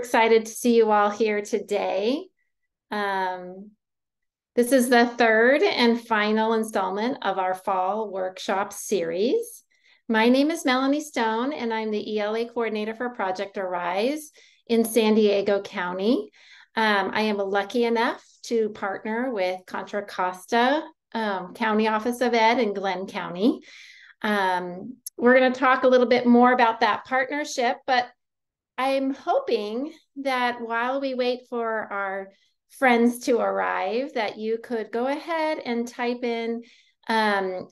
excited to see you all here today. This is the third and final installment of our fall workshop series. My name is Melanie Stone, and I'm the ELA coordinator for Project Arise in San Diego County. I am lucky enough to partner with Contra Costa County Office of Ed in Glenn County. We're going to talk a little bit more about that partnership, but I'm hoping that while we wait for our friends to arrive, that you could go ahead and type in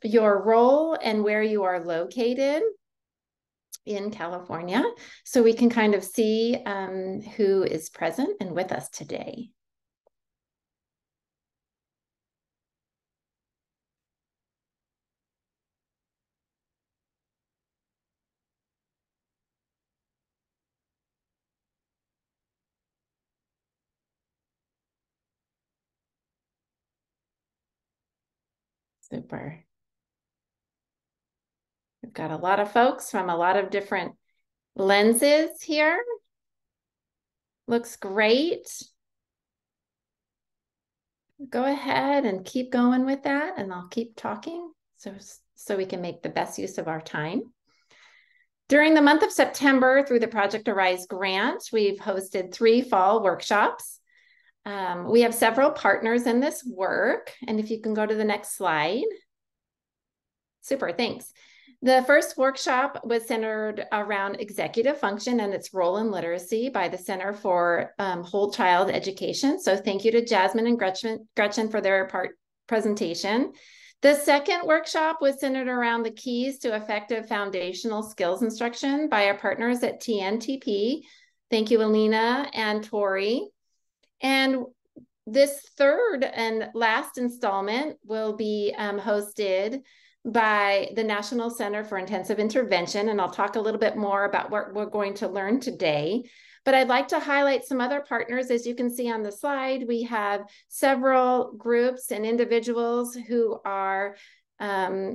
your role and where you are located in California, so we can kind of see who is present and with us today. Super. We've got a lot of folks from a lot of different lenses here. Looks great. Go ahead and keep going with that, and I'll keep talking so we can make the best use of our time. During the month of September, through the Project Arise grant, we've hosted 3 fall workshops. We have several partners in this work, and if you can go to the next slide. Super, thanks. The first workshop was centered around executive function and its role in literacy by the Center for Whole Child Education. So thank you to Jasmine and Gretchen for their presentation. The second workshop was centered around the keys to effective foundational skills instruction by our partners at TNTP. Thank you, Alina and Tori. And this third and last installment will be hosted by the National Center for Intensive Intervention, and I'll talk a little bit more about what we're going to learn today. But I'd like to highlight some other partners. As you can see on the slide, we have several groups and individuals who are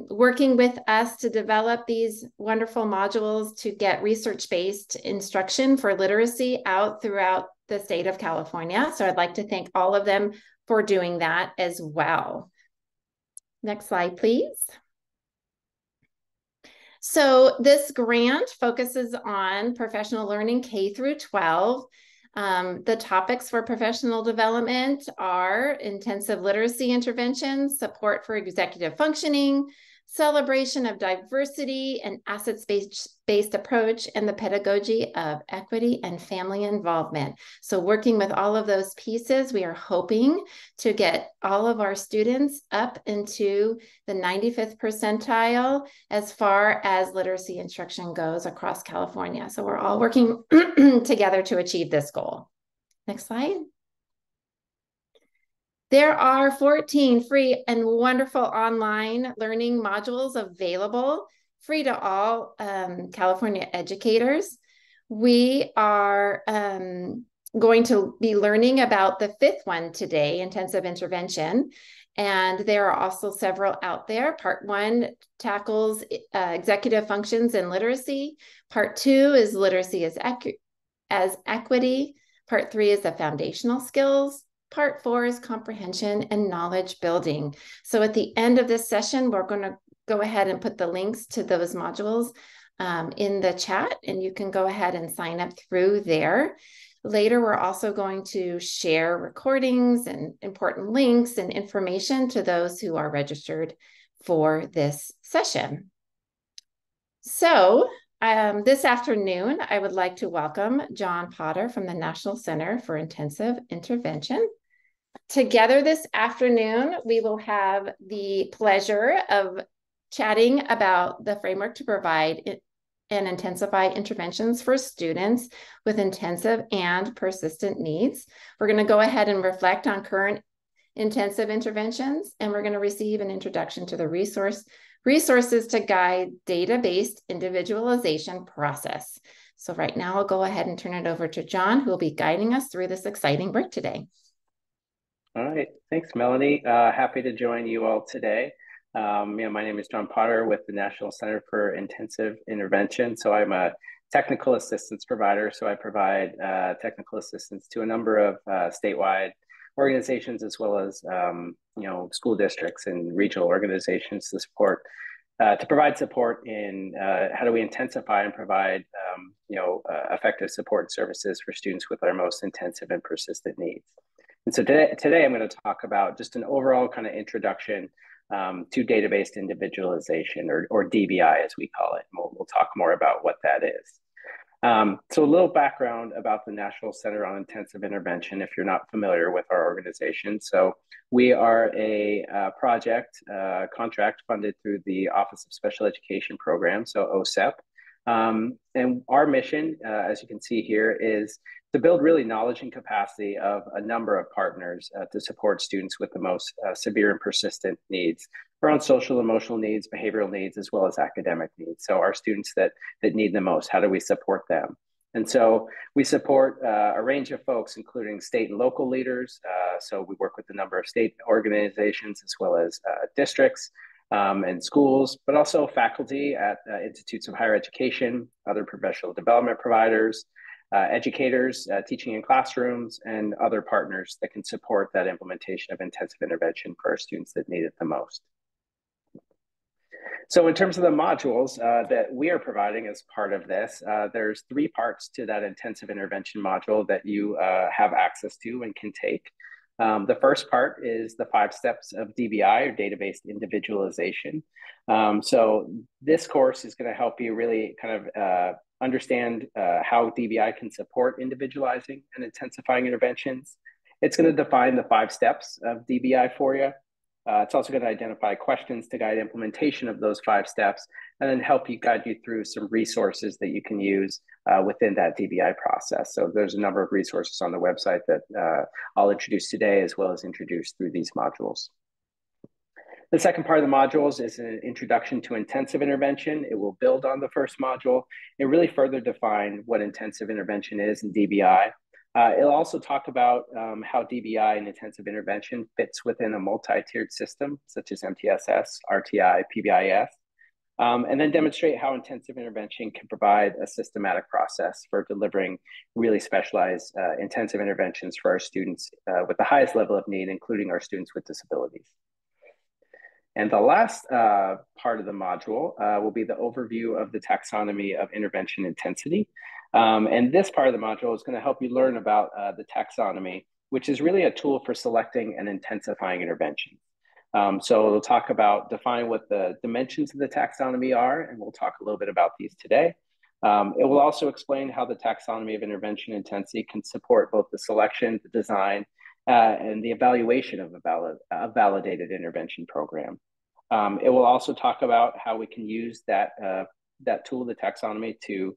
working with us to develop these wonderful modules to get research-based instruction for literacy out throughout the state of California. So I'd like to thank all of them for doing that as well. Next slide, please. So this grant focuses on professional learning K through 12. The topics for professional development are intensive literacy interventions, support for executive functioning, celebration of diversity and assets-based approach, and the pedagogy of equity and family involvement. So working with all of those pieces, we are hoping to get all of our students up into the 95th percentile as far as literacy instruction goes across California. So we're all working together to achieve this goal. Next slide. There are 14 free and wonderful online learning modules available, free to all California educators. We are going to be learning about the 5th one today, intensive intervention. And there are also several out there. Part 1 tackles executive functions and literacy. Part 2 is literacy as equity. Part 3 is the foundational skills. Part 4 is comprehension and knowledge building. So at the end of this session, we're going to go ahead and put the links to those modules in the chat, and you can go ahead and sign up through there. Later, we're also going to share recordings and important links and information to those who are registered for this session. So this afternoon, I would like to welcome John Potter from the National Center for Intensive Intervention. Together this afternoon, we will have the pleasure of chatting about the framework to provide and intensify interventions for students with intensive and persistent needs. We're going to go ahead and reflect on current intensive interventions, and we're going to receive an introduction to the resources to guide data-based individualization process. So right now I'll go ahead and turn it over to John, who will be guiding us through this exciting work today. All right, thanks, Melanie. Happy to join you all today. My name is John Potter with the National Center for Intensive Intervention. So I'm a technical assistance provider. So I provide technical assistance to a number of statewide organizations, as well as school districts and regional organizations to provide support in how do we intensify and provide effective support services for students with our most intensive and persistent needs. And so today I'm going to talk about just an overall kind of introduction to data-based individualization, or DBI as we call it. And we'll talk more about what that is. So a little background about the National Center on Intensive Intervention, if you're not familiar with our organization. So we are a contract funded through the Office of Special Education Program, so OSEP. And our mission, as you can see here, is to build really knowledge and capacity of a number of partners to support students with the most severe and persistent needs around social, emotional needs, behavioral needs, as well as academic needs. So our students that need the most, how do we support them? And so we support a range of folks, including state and local leaders. So we work with a number of state organizations, as well as districts and schools, but also faculty at institutes of higher education, other professional development providers, educators teaching in classrooms, and other partners that can support that implementation of intensive intervention for our students that need it the most. So in terms of the modules that we are providing as part of this, there's 3 parts to that intensive intervention module that you have access to and can take. The first part is the 5 steps of DBI, or data-based individualization. So this course is going to help you really kind of understand how DBI can support individualizing and intensifying interventions. It's going to define the 5 steps of DBI for you. It's also going to identify questions to guide implementation of those 5 steps, and then help you guide you through some resources that you can use within that DBI process. So there's a number of resources on the website that I'll introduce today, as well as introduce through these modules. The second part of the modules is an introduction to intensive intervention. It will build on the first module and really further define what intensive intervention is in DBI. It'll also talk about how DBI and intensive intervention fits within a multi-tiered system, such as MTSS, RTI, PBIS, and then demonstrate how intensive intervention can provide a systematic process for delivering really specialized intensive interventions for our students with the highest level of need, including our students with disabilities. And the last part of the module will be the overview of the taxonomy of intervention intensity. And this part of the module is going to help you learn about the taxonomy, which is really a tool for selecting and intensifying intervention. So it'll talk about defining what the dimensions of the taxonomy are, and we'll talk a little bit about these today. It will also explain how the taxonomy of intervention intensity can support both the selection, the design, and the evaluation of a validated intervention program. It will also talk about how we can use that tool, the taxonomy, to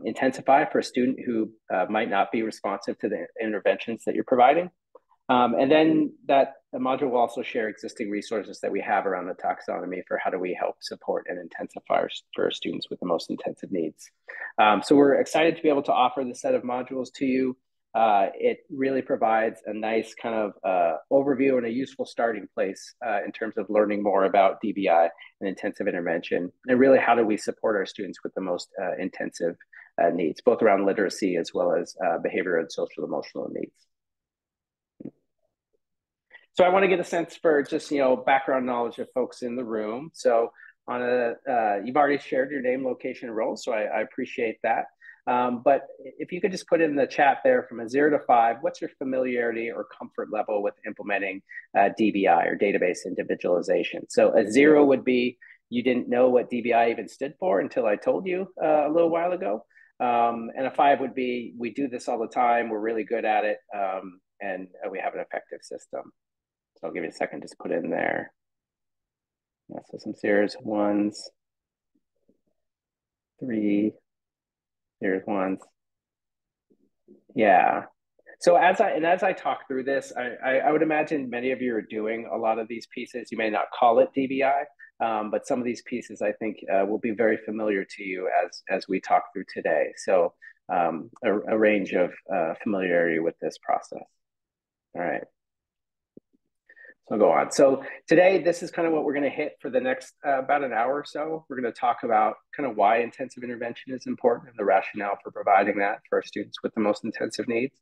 intensify for a student who might not be responsive to the interventions that you're providing. And then that module will also share existing resources that we have around the taxonomy for how do we help support and intensify for students with the most intensive needs. So we're excited to be able to offer this set of modules to you. It really provides a nice kind of overview and a useful starting place in terms of learning more about DBI and intensive intervention, and really how do we support our students with the most intensive needs, both around literacy as well as behavioral and social emotional needs. So I want to get a sense for just, background knowledge of folks in the room. So you've already shared your name, location, and role, so I appreciate that. But if you could just put in the chat there from a 0 to 5, what's your familiarity or comfort level with implementing DBI, or database individualization? So a 0 would be you didn't know what DBI even stood for until I told you a little while ago. And a 5 would be we do this all the time, we're really good at it, and we have an effective system. So I'll give you a second, just put it in there. Yeah, so some zeros, ones, 3. There's ones. Yeah. So as I talk through this, I would imagine many of you are doing a lot of these pieces. You may not call it DBI, but some of these pieces I think will be very familiar to you as we talk through today. So a range of familiarity with this process. All right. So I'll go on. So today, this is kind of what we're going to hit for the next about an hour or so. We're going to talk about kind of why intensive intervention is important and the rationale for providing that for our students with the most intensive needs.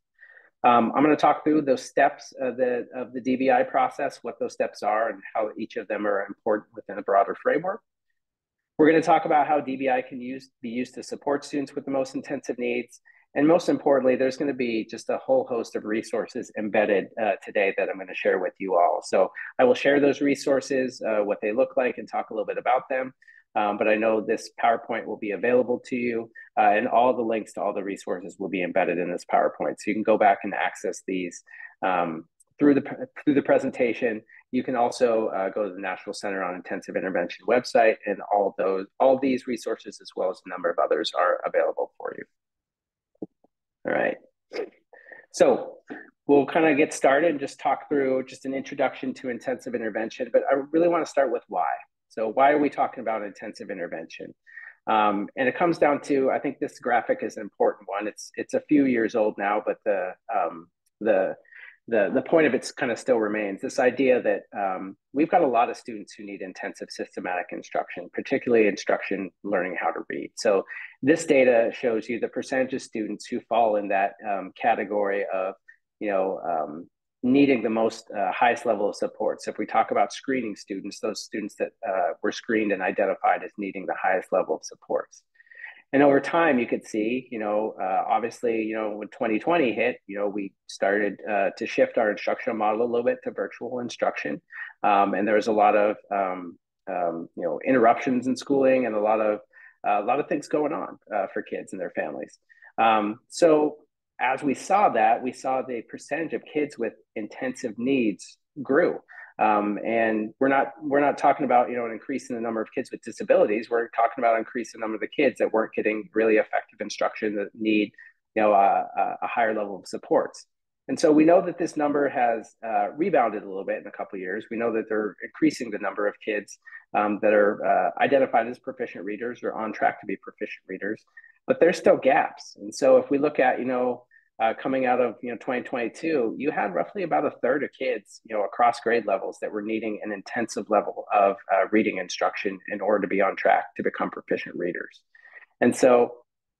I'm going to talk through those steps of the DBI process, what those steps are, and how each of them are important within a broader framework. We're going to talk about how DBI can be used to support students with the most intensive needs. And most importantly, there's going to be just a whole host of resources embedded today that I'm going to share with you all. So I will share those resources, what they look like, and talk a little bit about them. But I know this PowerPoint will be available to you, and all the links to all the resources will be embedded in this PowerPoint. So you can go back and access these through the presentation. You can also go to the National Center on Intensive Intervention website, and all these resources, as well as a number of others, are available for you. All right. So we'll kind of get started and just talk through just an introduction to intensive intervention, but I really want to start with why. So why are we talking about intensive intervention? And it comes down to, I think this graphic is an important one. It's a few years old now, but the point of it kind of still remains. This idea that we've got a lot of students who need intensive systematic instruction, particularly instruction learning how to read. So this data shows you the percentage of students who fall in that category of, needing the most highest level of support. So if we talk about screening students, those students that were screened and identified as needing the highest level of supports. And over time, you could see, obviously, when 2020 hit, we started to shift our instructional model a little bit to virtual instruction. And there was a lot of, interruptions in schooling and a lot of things going on for kids and their families. So as we saw the percentage of kids with intensive needs grew. And we're not talking about, an increase in the number of kids with disabilities. We're talking about increasing the number of the kids that weren't getting really effective instruction that need, a higher level of supports. And so we know that this number has rebounded a little bit in a couple of years. We know that they're increasing the number of kids that are identified as proficient readers or on track to be proficient readers, but there's still gaps. And so if we look at, coming out of 2022, you had roughly about a third of kids, across grade levels that were needing an intensive level of reading instruction in order to be on track to become proficient readers. And so,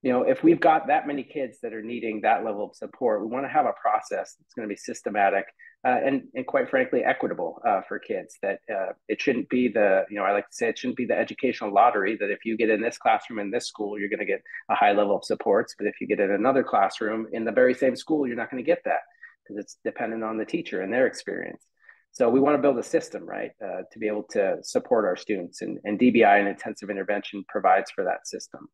if we've got that many kids that are needing that level of support, we want to have a process that's going to be systematic and quite frankly equitable for kids. That it shouldn't be I like to say it shouldn't be the educational lottery that if you get in this classroom in this school, you're going to get a high level of supports. But if you get in another classroom in the very same school, you're not going to get that because it's dependent on the teacher and their experience. So we want to build a system, right, to be able to support our students, and DBI and intensive intervention provides for that system.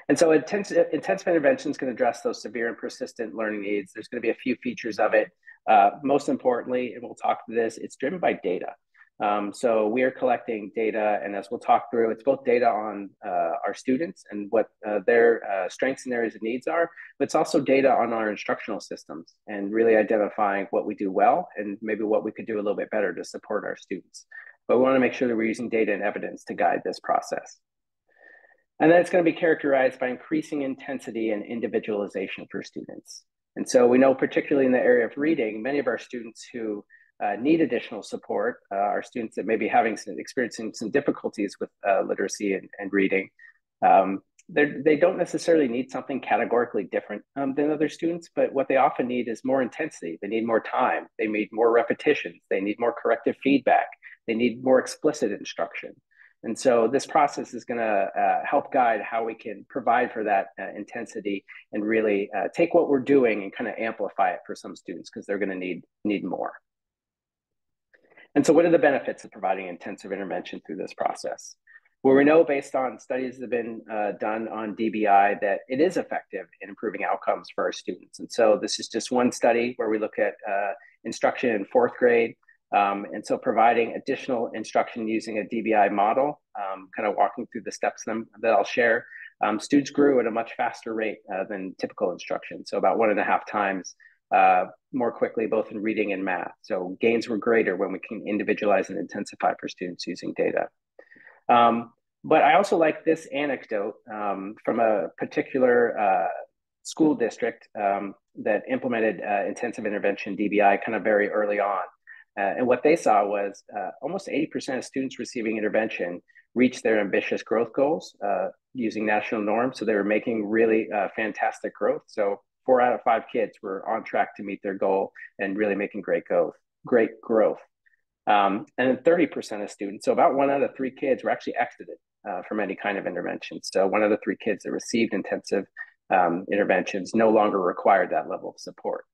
And so intensive intervention is going to address those severe and persistent learning needs. There's going to be a few features of it. Most importantly, and we'll talk to this, it's driven by data. So we are collecting data, and as we'll talk through, it's both data on our students and what their strengths and areas of needs are, but it's also data on our instructional systems and really identifying what we do well and maybe what we could do a little bit better to support our students. But we want to make sure that we're using data and evidence to guide this process. And then it's going to be characterized by increasing intensity and individualization for students. And so we know, particularly in the area of reading, many of our students who need additional support are students that may be experiencing some difficulties with literacy and reading. They don't necessarily need something categorically different than other students, but what they often need is more intensity. They need more time. They need more repetitions. They need more corrective feedback. They need more explicit instruction. And so this process is going to help guide how we can provide for that intensity and really take what we're doing and kind of amplify it for some students because they're going to need more. And so what are the benefits of providing intensive intervention through this process? Well, we know based on studies that have been done on DBI that it is effective in improving outcomes for our students. And so this is just one study where we look at instruction in fourth grade. And so providing additional instruction using a DBI model, kind of walking through the steps that I'll share, students grew at a much faster rate than typical instruction. So about 1.5 times more quickly, both in reading and math. So gains were greater when we can individualize and intensify for students using data. But I also like this anecdote from a particular school district that implemented intensive intervention DBI kind of very early on. And what they saw was almost 80% of students receiving intervention reached their ambitious growth goals using national norms. So they were making really fantastic growth. So 4 out of 5 kids were on track to meet their goal and really making great growth. And then 30% of students, so about 1 out of 3 kids, were actually exited from any kind of intervention. So 1 out of 3 kids that received intensive interventions no longer required that level of support.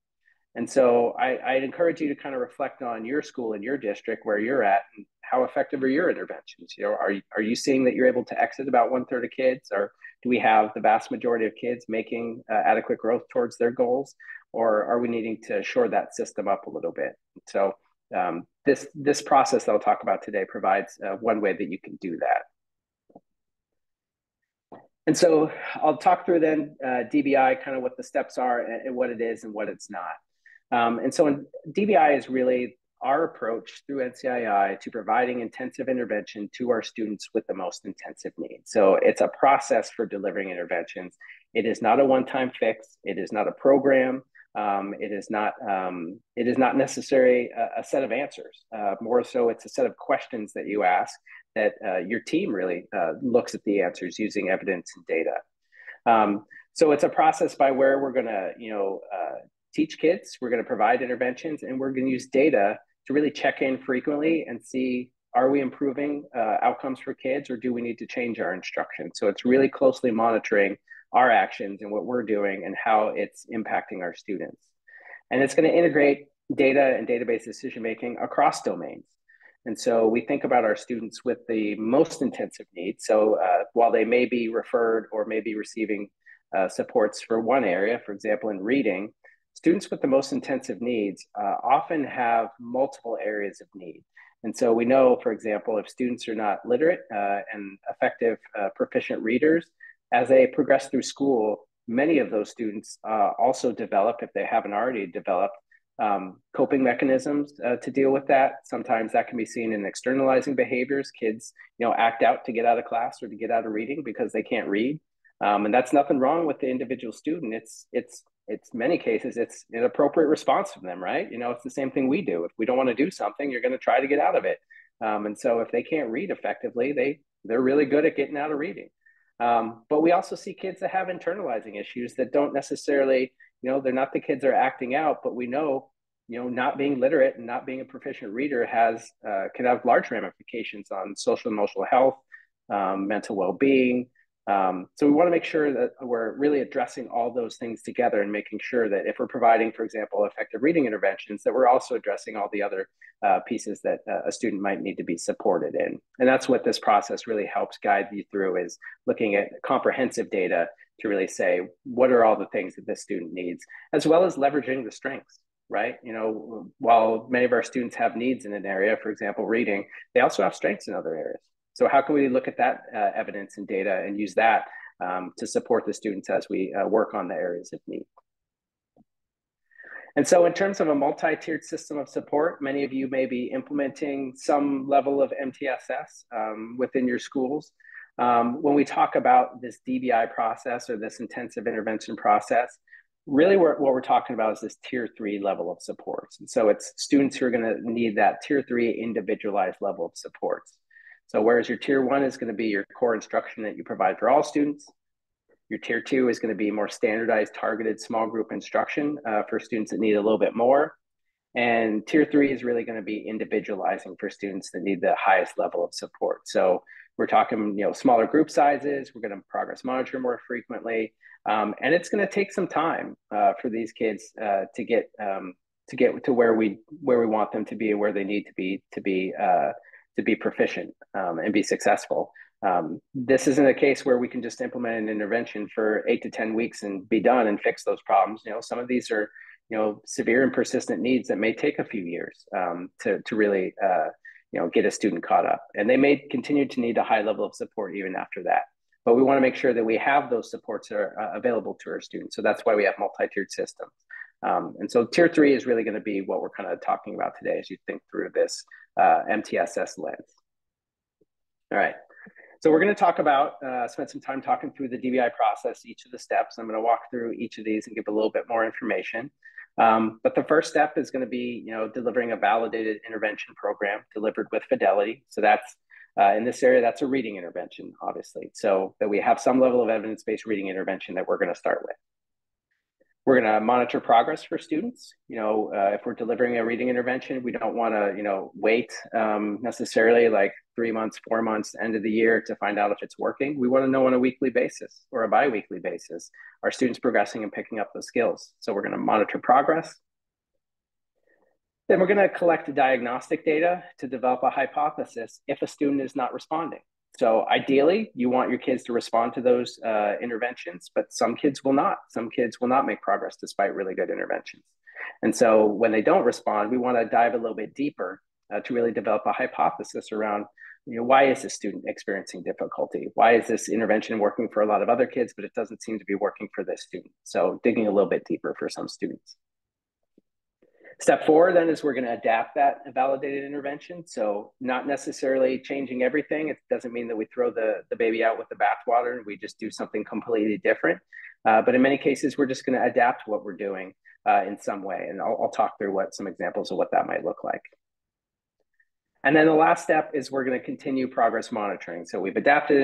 And so I'd encourage you to kind of reflect on your school and your district where you're at and how effective are your interventions? Are you seeing that you're able to exit about 1/3 of kids, or do we have the vast majority of kids making adequate growth towards their goals, or are we needing to shore that system up a little bit? So this process that I'll talk about today provides one way that you can do that. And so I'll talk through then DBI, kind of what the steps are and what it is and what it's not. And so DBI is really our approach through NCII to providing intensive intervention to our students with the most intensive needs. So it's a process for delivering interventions. It is not a one-time fix. It is not a program. It is not necessarily a set of answers. More so, it's a set of questions that you ask that your team really looks at the answers using evidence and data. So it's a process by where we're going to, teach kids, we're going to provide interventions, and we're going to use data to really check in frequently and see, are we improving outcomes for kids, or do we need to change our instruction? So it's really closely monitoring our actions and what we're doing and how it's impacting our students. And it's going to integrate data and database decision-making across domains. And so we think about our students with the most intensive needs. So while they may be referred or may be receiving supports for one area, for example, in reading, students with the most intensive needs often have multiple areas of need. And so we know, for example, if students are not literate and effective proficient readers, as they progress through school, many of those students also develop, if they haven't already developed, coping mechanisms to deal with that. Sometimes that can be seen in externalizing behaviors. Kids, act out to get out of class or to get out of reading because they can't read. And that's nothing wrong with the individual student. It's many cases, it's an appropriate response from them, right? It's the same thing we do. If we don't want to do something, you're going to try to get out of it. And so if they can't read effectively, they're really good at getting out of reading. But we also see kids that have internalizing issues that don't necessarily, they're not the kids that are acting out, but we know, not being literate and not being a proficient reader can have large ramifications on social and emotional health, mental well-being. So we want to make sure that we're really addressing all those things together and making sure that if we're providing, for example, effective reading interventions, that we're also addressing all the other pieces that a student might need to be supported in. And that's what this process really helps guide you through, is looking at comprehensive data to really say, what are all the things that this student needs, as well as leveraging the strengths, right? While many of our students have needs in an area, for example, reading, they also have strengths in other areas. So how can we look at that evidence and data and use that to support the students as we work on the areas of need? And so in terms of a multi-tiered system of support, many of you may be implementing some level of MTSS within your schools. When we talk about this DBI process or this intensive intervention process, really what we're talking about is this tier 3 level of supports. And so it's students who are going to need that tier 3 individualized level of supports. So whereas your tier 1 is going to be your core instruction that you provide for all students, your tier 2 is going to be more standardized, targeted small group instruction for students that need a little bit more. And tier 3 is really going to be individualizing for students that need the highest level of support. So we're talking, smaller group sizes. We're going to progress monitor more frequently, and it's going to take some time for these kids to get to where we want them to be and where they need to be proficient and be successful. This isn't a case where we can just implement an intervention for 8 to 10 weeks and be done and fix those problems. Some of these are, severe and persistent needs that may take a few years to really, get a student caught up. And they may continue to need a high level of support even after that. But we want to make sure that we have those supports that are available to our students. So that's why we have multi-tiered systems. And so tier 3 is really going to be what we're kind of talking about today as you think through this MTSS lens. All right. So we're going to talk about, spend some time talking through the DBI process, each of the steps. I'm going to walk through each of these and give a little bit more information. But the first step is going to be, delivering a validated intervention program delivered with fidelity. So that's in this area, that's a reading intervention, obviously. So that we have some level of evidence-based reading intervention that we're going to start with. We're going to monitor progress for students. If we're delivering a reading intervention, we don't want to, wait necessarily like 3 months, 4 months, end of the year to find out if it's working. We want to know on a weekly basis or a bi-weekly basis, are students progressing and picking up those skills? So we're going to monitor progress. Then we're going to collect diagnostic data to develop a hypothesis if a student is not responding. So ideally, you want your kids to respond to those interventions, but some kids will not. Some kids will not make progress despite really good interventions. And so when they don't respond, we want to dive a little bit deeper to really develop a hypothesis around, why is this student experiencing difficulty? Why is this intervention working for a lot of other kids, but it doesn't seem to be working for this student? So digging a little bit deeper for some students. Step 4 then is we're going to adapt that validated intervention. So not necessarily changing everything. It doesn't mean that we throw the baby out with the bathwater and we just do something completely different. But in many cases, we're just going to adapt what we're doing in some way. And I'll talk through some examples of what that might look like. And then the last step is we're going to continue progress monitoring. So we've adapted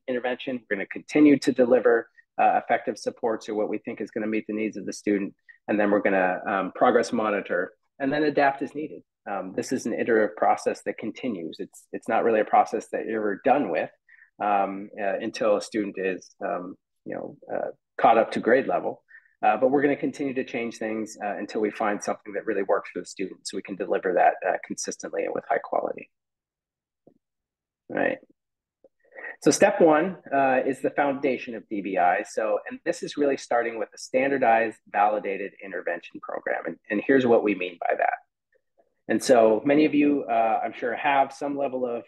intervention. We're going to continue to deliver effective supports or what we think is going to meet the needs of the student. And then we're going to progress monitor and then adapt as needed. This is an iterative process that continues. It's not really a process that you're done with until a student is caught up to grade level. But we're going to continue to change things until we find something that really works for the student so we can deliver that consistently and with high quality. All right. So step 1 is the foundation of DBI. And this is really starting with a standardized, validated intervention program. And here's what we mean by that. And so many of you, I'm sure, have some level of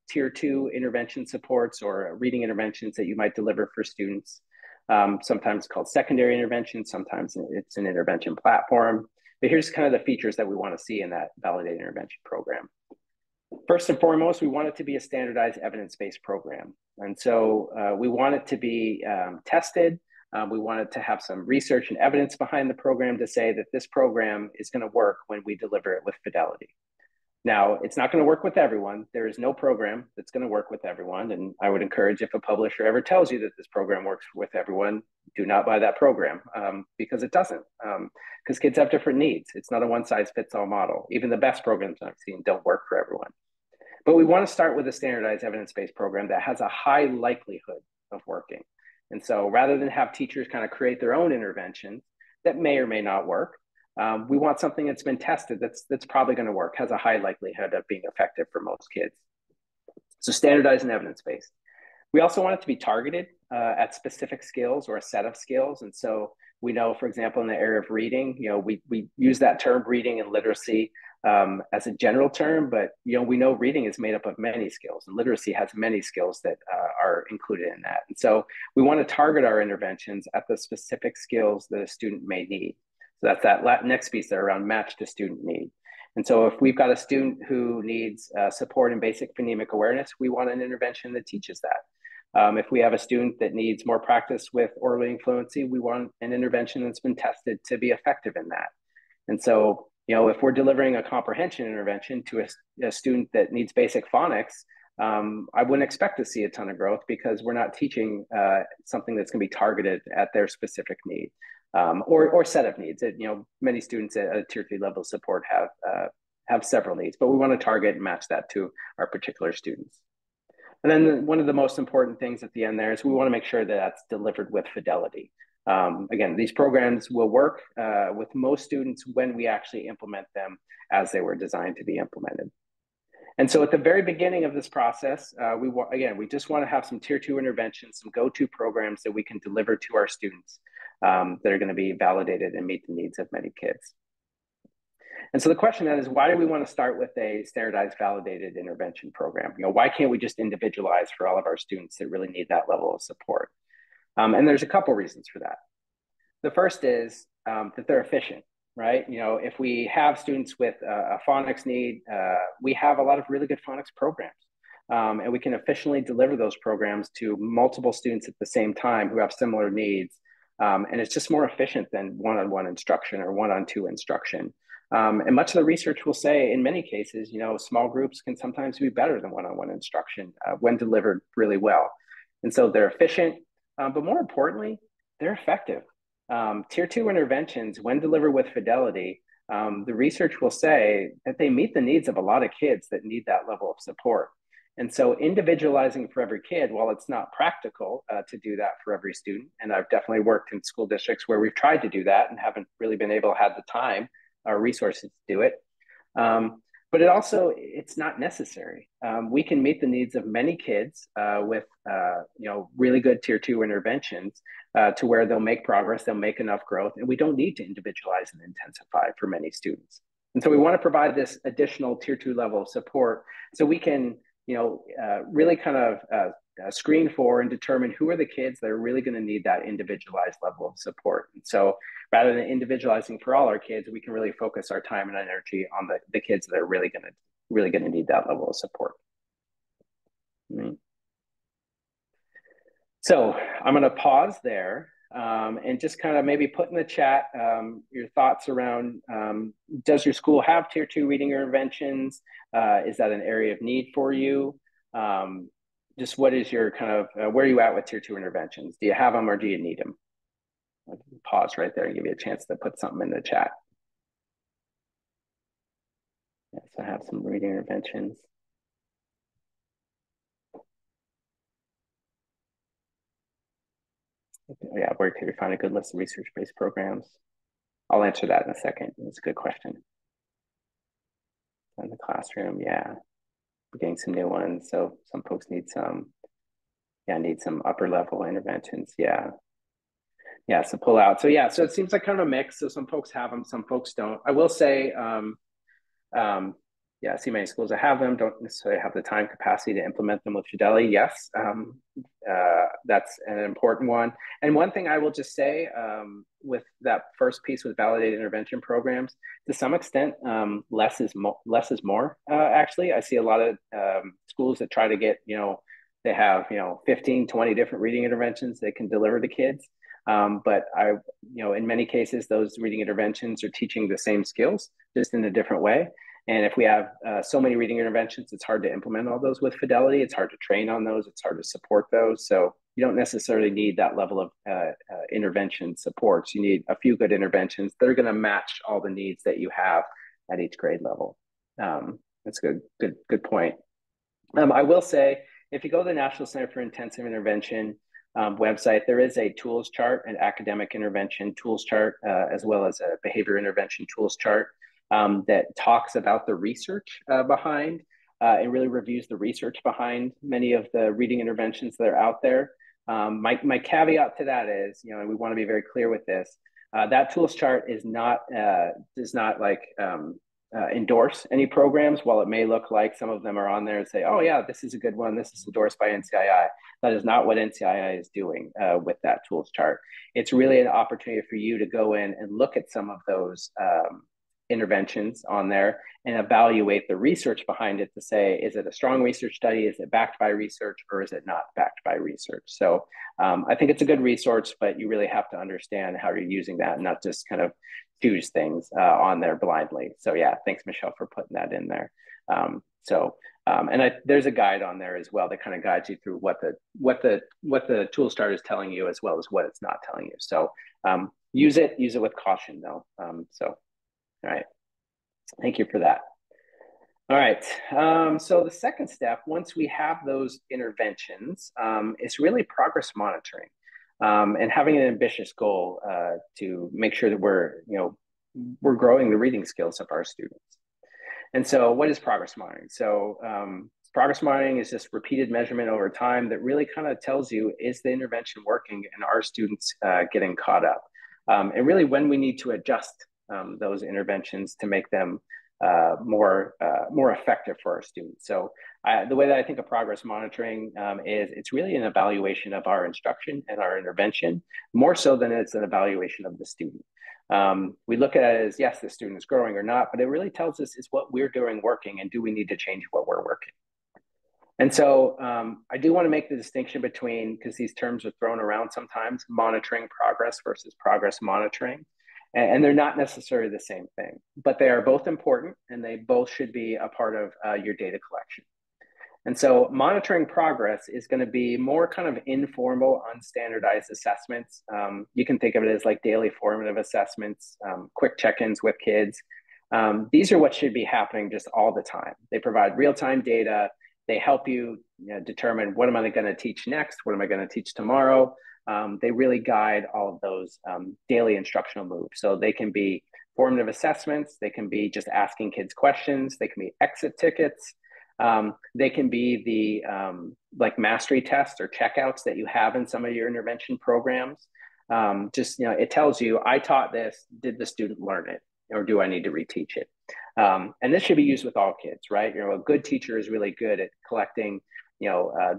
tier 2 intervention supports or reading interventions that you might deliver for students. Sometimes called secondary intervention, sometimes it's an intervention platform. But here's kind of the features that we want to see in that validated intervention program. First and foremost, we want it to be a standardized evidence-based program. And so we want it to be tested. We want it to have some research and evidence behind the program to say that this program is going to work when we deliver it with fidelity. Now, it's not going to work with everyone. There is no program that's going to work with everyone. And I would encourage, if a publisher ever tells you that this program works with everyone, do not buy that program because it doesn't. Because kids have different needs. It's not a one-size-fits-all model. Even the best programs I've seen don't work for everyone. But we want to start with a standardized evidence-based program that has a high likelihood of working. And so rather than have teachers kind of create their own interventions that may or may not work, we want something that's been tested that's probably going to work, has a high likelihood of being effective for most kids. So standardized and evidence-based. We also want it to be targeted at specific skills or a set of skills. And so we know, for example, in the area of reading, we use that term reading and literacy as a general term, but we know reading is made up of many skills, and literacy has many skills that are included in that. And so we want to target our interventions at the specific skills that a student may need. So that's that next piece there around match to student need. And so if we've got a student who needs support in basic phonemic awareness, we want an intervention that teaches that. If we have a student that needs more practice with oral reading fluency, we want an intervention that's been tested to be effective in that. And so, if we're delivering a comprehension intervention to a student that needs basic phonics, I wouldn't expect to see a ton of growth because we're not teaching something that's going to be targeted at their specific need or set of needs. Many students at a tier 3 level of support have several needs, but we want to target and match that to our particular students. And then one of the most important things at the end there is we want to make sure that that's delivered with fidelity. Again, these programs will work with most students when we actually implement them as they were designed to be implemented. And so at the very beginning of this process, we just want to have some tier 2 interventions, some go-to programs that we can deliver to our students that are going to be validated and meet the needs of many kids. And so the question then is, why do we want to start with a standardized validated intervention program? Why can't we just individualize for all of our students that really need that level of support? And there's a couple reasons for that. The first is that they're efficient, right? If we have students with a phonics need, we have a lot of really good phonics programs. And we can efficiently deliver those programs to multiple students at the same time who have similar needs And it's just more efficient than one-on-one instruction or one-on-two instruction. And much of the research will say, in many cases, small groups can sometimes be better than one-on-one instruction when delivered really well. And so they're efficient, but more importantly, they're effective. Tier 2 interventions, when delivered with fidelity, the research will say that they meet the needs of a lot of kids that need that level of support. And so individualizing for every kid, while it's not practical to do that for every student, and I've definitely worked in school districts where we've tried to do that and haven't really been able to have the time or resources to do it. But it's not necessary. We can meet the needs of many kids with really good tier 2 interventions to where they'll make progress, they'll make enough growth, and we don't need to individualize and intensify for many students. And so we want to provide this additional tier 2 level of support so we can really kind of screen for and determine who are the kids that are really going to need that individualized level of support. And so rather than individualizing for all our kids, we can really focus our time and energy on the kids that are really going to need that level of support. Right. So I'm going to pause there and just kind of maybe put in the chat your thoughts around, does your school have tier 2 reading interventions? Is that an area of need for you? Just what is your kind of, where are you at with tier 2 interventions? Do you have them or do you need them? I'll pause right there and give you a chance to put something in the chat. Yeah, so I have some reading interventions. Yeah, where could you find a good list of research-based programs? I'll answer that in a second. It's a good question. In the classroom, yeah. We're getting some new ones. So some folks need some upper level interventions. Yeah. Yeah, so pull out. So yeah, so it seems like kind of a mix. So some folks have them, some folks don't. I will say, yeah, I see many schools that have them, don't necessarily have the time capacity to implement them with fidelity. Yes, that's an important one. And one thing I will just say with that first piece with validated intervention programs, to some extent, less is more, actually. I see a lot of schools that try to get, they have, 15, 20 different reading interventions they can deliver to kids. But in many cases, those reading interventions are teaching the same skills, just in a different way. And if we have so many reading interventions, it's hard to implement all those with fidelity. It's hard to train on those. It's hard to support those. So you don't necessarily need that level of intervention supports. You need a few good interventions that are going to match all the needs that you have at each grade level. That's a good point. I will say, if you go to the National Center for Intensive Intervention website, there is a tools chart, an academic intervention tools chart, as well as a behavior intervention tools chart that talks about the research behind and really reviews the research behind many of the reading interventions that are out there. My caveat to that is, and we want to be very clear with this, that tools chart does not endorse any programs. While it may look like some of them are on there and say, oh yeah, this is a good one, this is endorsed by NCII. That is not what NCII is doing with that tools chart. It's really an opportunity for you to go in and look at some of those interventions on there and evaluate the research behind it to say, is it a strong research study? Is it backed by research, or is it not backed by research? So I think it's a good resource, but you really have to understand how you're using that and not just kind of choose things on there blindly. So yeah, thanks, Michelle, for putting that in there. There's a guide on there as well that kind of guides you through what the tool start is telling you, as well as what it's not telling you. So use it with caution though. All right, thank you for that. All right, so the second step, once we have those interventions, is really progress monitoring and having an ambitious goal to make sure that we're growing the reading skills of our students. And so what is progress monitoring? So progress monitoring is just repeated measurement over time that really kind of tells you, is the intervention working and are students getting caught up? And really when we need to adjust those interventions to make them more effective for our students. So the way that I think of progress monitoring is it's really an evaluation of our instruction and our intervention, more so than it's an evaluation of the student. We look at it as, yes, the student is growing or not, but it really tells us, is what we're doing working, and do we need to change what we're working? And so I do want to make the distinction between, because these terms are thrown around sometimes, monitoring progress versus progress monitoring. And they're not necessarily the same thing, but they are both important and they both should be a part of your data collection. And so monitoring progress is going to be more kind of informal, unstandardized assessments. You can think of it as like daily formative assessments, quick check-ins with kids. These are what should be happening just all the time. They provide real-time data. They help you determine what am I going to teach next? What am I going to teach tomorrow? They really guide all of those daily instructional moves. So they can be formative assessments. They can be just asking kids questions. They can be exit tickets. They can be the like mastery tests or checkouts that you have in some of your intervention programs. It tells you, I taught this, did the student learn it? Or do I need to reteach it? And this should be used with all kids, right? A good teacher is really good at collecting,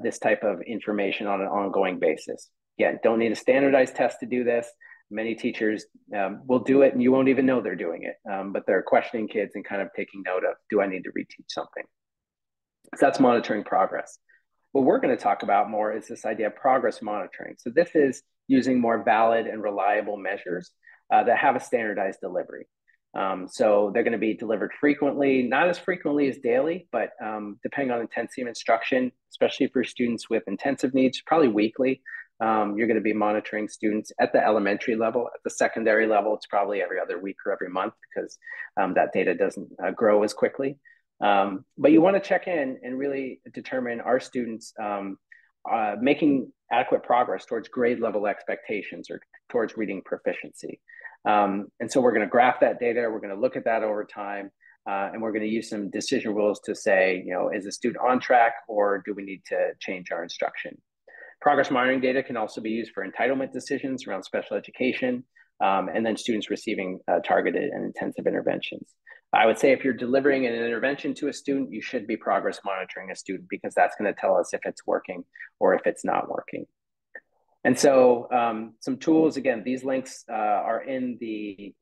this type of information on an ongoing basis. Again, don't need a standardized test to do this. Many teachers will do it and you won't even know they're doing it, but they're questioning kids and kind of taking note of, do I need to reteach something? So that's monitoring progress. What we're going to talk about more is this idea of progress monitoring. So this is using more valid and reliable measures that have a standardized delivery. So they're going to be delivered frequently, not as frequently as daily, but depending on intensity of instruction, especially for students with intensive needs, probably weekly. You're going to be monitoring students at the elementary level. At the secondary level, it's probably every other week or every month because that data doesn't grow as quickly. But you want to check in and really determine, are students making adequate progress towards grade level expectations or towards reading proficiency. And so we're going to graph that data. We're going to look at that over time. And we're going to use some decision rules to say, is the student on track or do we need to change our instruction? Progress monitoring data can also be used for entitlement decisions around special education, and then students receiving targeted and intensive interventions. I would say if you're delivering an intervention to a student, you should be progress monitoring a student because that's going to tell us if it's working or if it's not working. And so some tools, again, these links are in the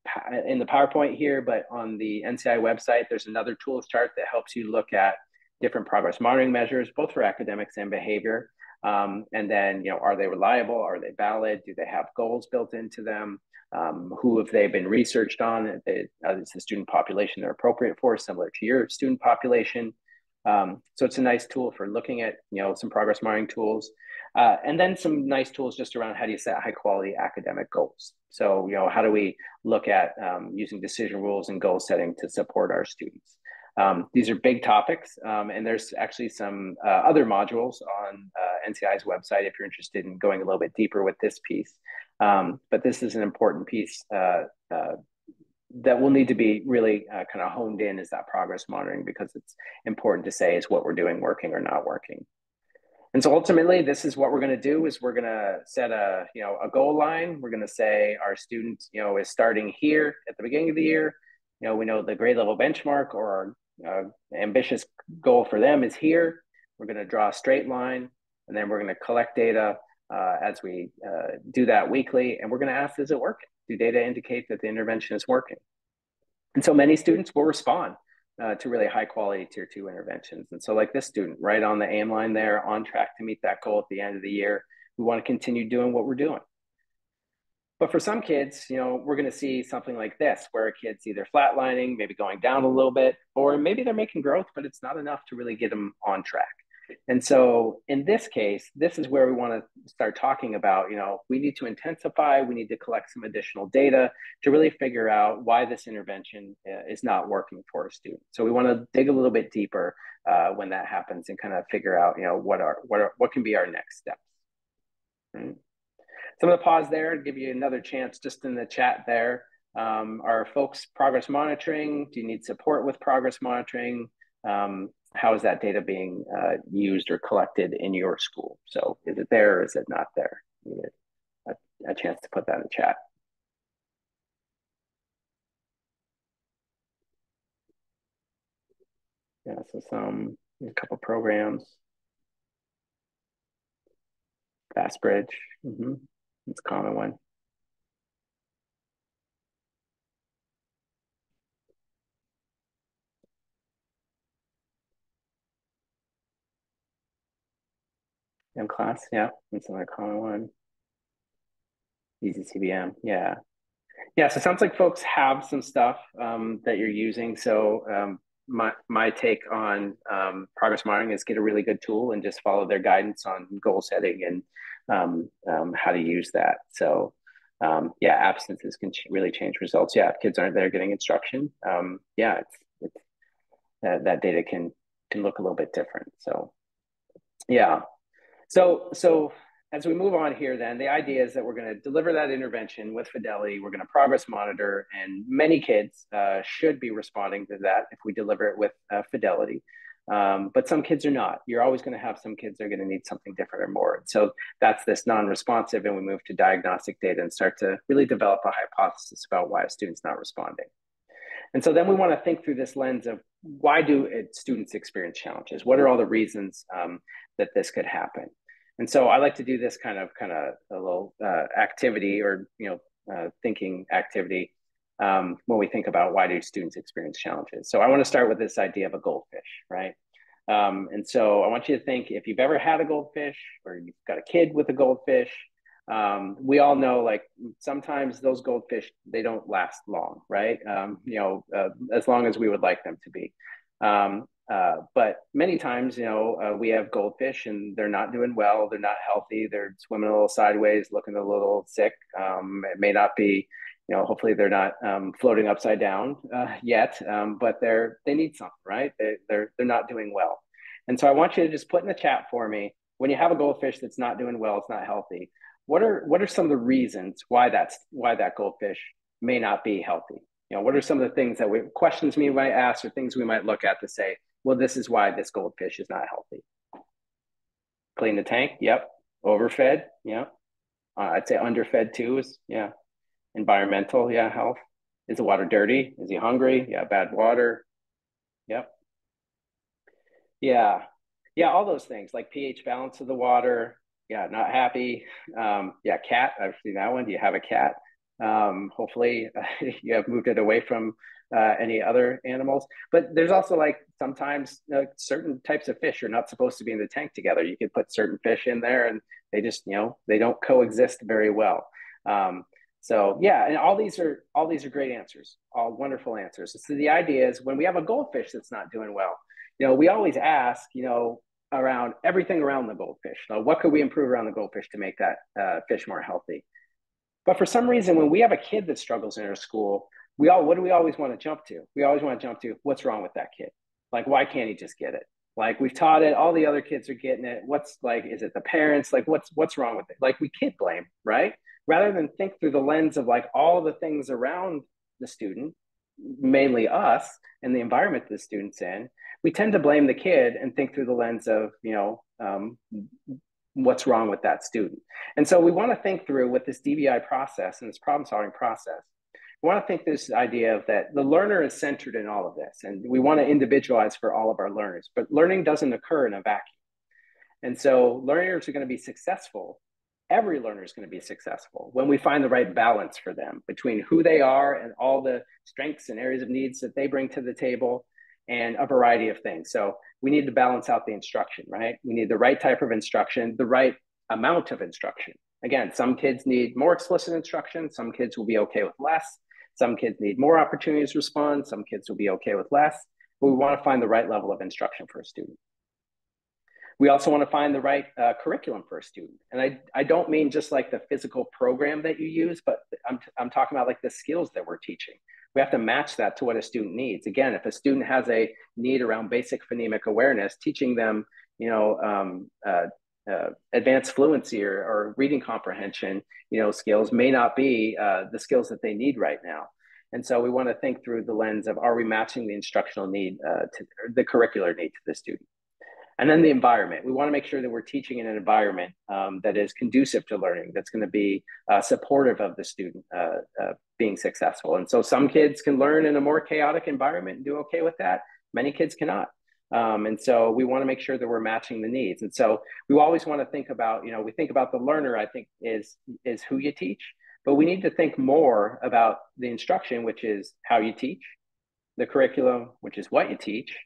PowerPoint here, but on the NCII website, there's another tools chart that helps you look at different progress monitoring measures, both for academics and behavior. And then, are they reliable? Are they valid? Do they have goals built into them? Who have they been researched on? Is the student population they're appropriate for, similar to your student population? So it's a nice tool for looking at, some progress monitoring tools. And then some nice tools just around how do you set high quality academic goals? So, how do we look at using decision rules and goal setting to support our students? These are big topics, and there's actually some other modules on NCI's website if you're interested in going a little bit deeper with this piece. But this is an important piece that will need to be really kind of honed in, is that progress monitoring, because it's important to say, is what we're doing working or not working? And so ultimately, this is what we're going to do: is we're going to set a goal line. We're going to say our student is starting here at the beginning of the year. We know the grade level benchmark or our ambitious goal for them is here. We're going to draw a straight line, and then we're going to collect data as we do that weekly. And we're going to ask, is it working? Do data indicate that the intervention is working? And so many students will respond to really high quality tier 2 interventions. And so like this student right on the aim line there, on track to meet that goal at the end of the year, we want to continue doing what we're doing. But for some kids, we're going to see something like this, where a kid's either flatlining, maybe going down a little bit, or maybe they're making growth, but it's not enough to really get them on track. And so in this case, this is where we want to start talking about, we need to intensify, we need to collect some additional data to really figure out why this intervention is not working for a student. So we want to dig a little bit deeper when that happens and kind of figure out, what can be our next steps. Right? So I'm going to pause there to give you another chance just in the chat there. Are folks progress monitoring? Do you need support with progress monitoring? How is that data being used or collected in your school? So is it there or is it not there? You need a chance to put that in the chat. Yeah, so a couple programs. FastBridge, it's a common one. M class, yeah, that's another common one. Easy CBM, yeah. Yeah, so it sounds like folks have some stuff that you're using. So my take on progress monitoring is get a really good tool and just follow their guidance on goal setting and how to use that. So yeah, absences can really change results. Yeah, if kids aren't there getting instruction, yeah, it's that data can look a little bit different. So yeah, so as we move on here, then the idea is that we're going to deliver that intervention with fidelity. We're going to progress monitor, and many kids should be responding to that if we deliver it with fidelity. But some kids are not. You're always going to have some kids that are going to need something different or more. So that's this non-responsive, and we move to diagnostic data and start to really develop a hypothesis about why a student's not responding. And so then we want to think through this lens of why do students experience challenges? What are all the reasons that this could happen? And so I like to do this kind of a little activity or thinking activity when we think about why do students experience challenges. So I want to start with this idea of a goldfish, right? And so I want you to think if you've ever had a goldfish or you've got a kid with a goldfish, we all know like sometimes those goldfish, they don't last long, right? As long as we would like them to be. But many times, we have goldfish and they're not doing well. They're not healthy. They're swimming a little sideways, looking a little sick. It may not be, hopefully they're not floating upside down yet, but they need something, right? They're not doing well. And so I want you to just put in the chat for me, when you have a goldfish that's not doing well, it's not healthy. What are some of the reasons why that goldfish may not be healthy? What are some of the things questions we might ask or things we might look at to say, well, this is why this goldfish is not healthy. Clean the tank, yep. Overfed, yeah. I'd say underfed too is, yeah. Environmental, yeah. Health. Is the water dirty? Is he hungry? Yeah. Bad water, yep. Yeah, yeah. All those things like pH balance of the water. Yeah, not happy. Yeah, cat. I've seen that one. Do you have a cat? Hopefully, you have moved it away from any other animals. But there's also like sometimes certain types of fish are not supposed to be in the tank together. You could put certain fish in there, and they just they don't coexist very well. So yeah, and all these are great answers, all wonderful answers. So the idea is when we have a goldfish that's not doing well, we always ask, around everything around the goldfish. So what could we improve around the goldfish to make that fish more healthy? But for some reason, when we have a kid that struggles in our school, what do we always want to jump to? We always want to jump to what's wrong with that kid? Like, why can't he just get it? Like we've taught it, all the other kids are getting it. What's like, is it the parents? Like, what's wrong with it? Like we kid blame, right? Rather than think through the lens of like all the things around the student, mainly us and the environment the student's in, we tend to blame the kid and think through the lens of, what's wrong with that student. And so we want to think through with this DBI process and this problem solving process. We want to think this idea of that the learner is centered in all of this, and we want to individualize for all of our learners, but learning doesn't occur in a vacuum. And so learners are going to be successful. Every learner is going to be successful when we find the right balance for them between who they are and all the strengths and areas of needs that they bring to the table and a variety of things. So we need to balance out the instruction, right? We need the right type of instruction, the right amount of instruction. Again, some kids need more explicit instruction. Some kids will be okay with less. Some kids need more opportunities to respond. Some kids will be okay with less. But we want to find the right level of instruction for a student. We also want to find the right curriculum for a student. And I don't mean just like the physical program that you use, but I'm talking about like the skills that we're teaching. We have to match that to what a student needs. Again, if a student has a need around basic phonemic awareness, teaching them, advanced fluency or reading comprehension, skills may not be the skills that they need right now. And so we want to think through the lens of, are we matching the instructional need to the curricular need to the student? And then the environment. We want to make sure that we're teaching in an environment that is conducive to learning, that's going to be supportive of the student being successful. And so some kids can learn in a more chaotic environment and do okay with that. Many kids cannot. And so we want to make sure that we're matching the needs. And so we always want to think about, we think about the learner, I think, is who you teach. But we need to think more about the instruction, which is how you teach, the curriculum, which is what you teach,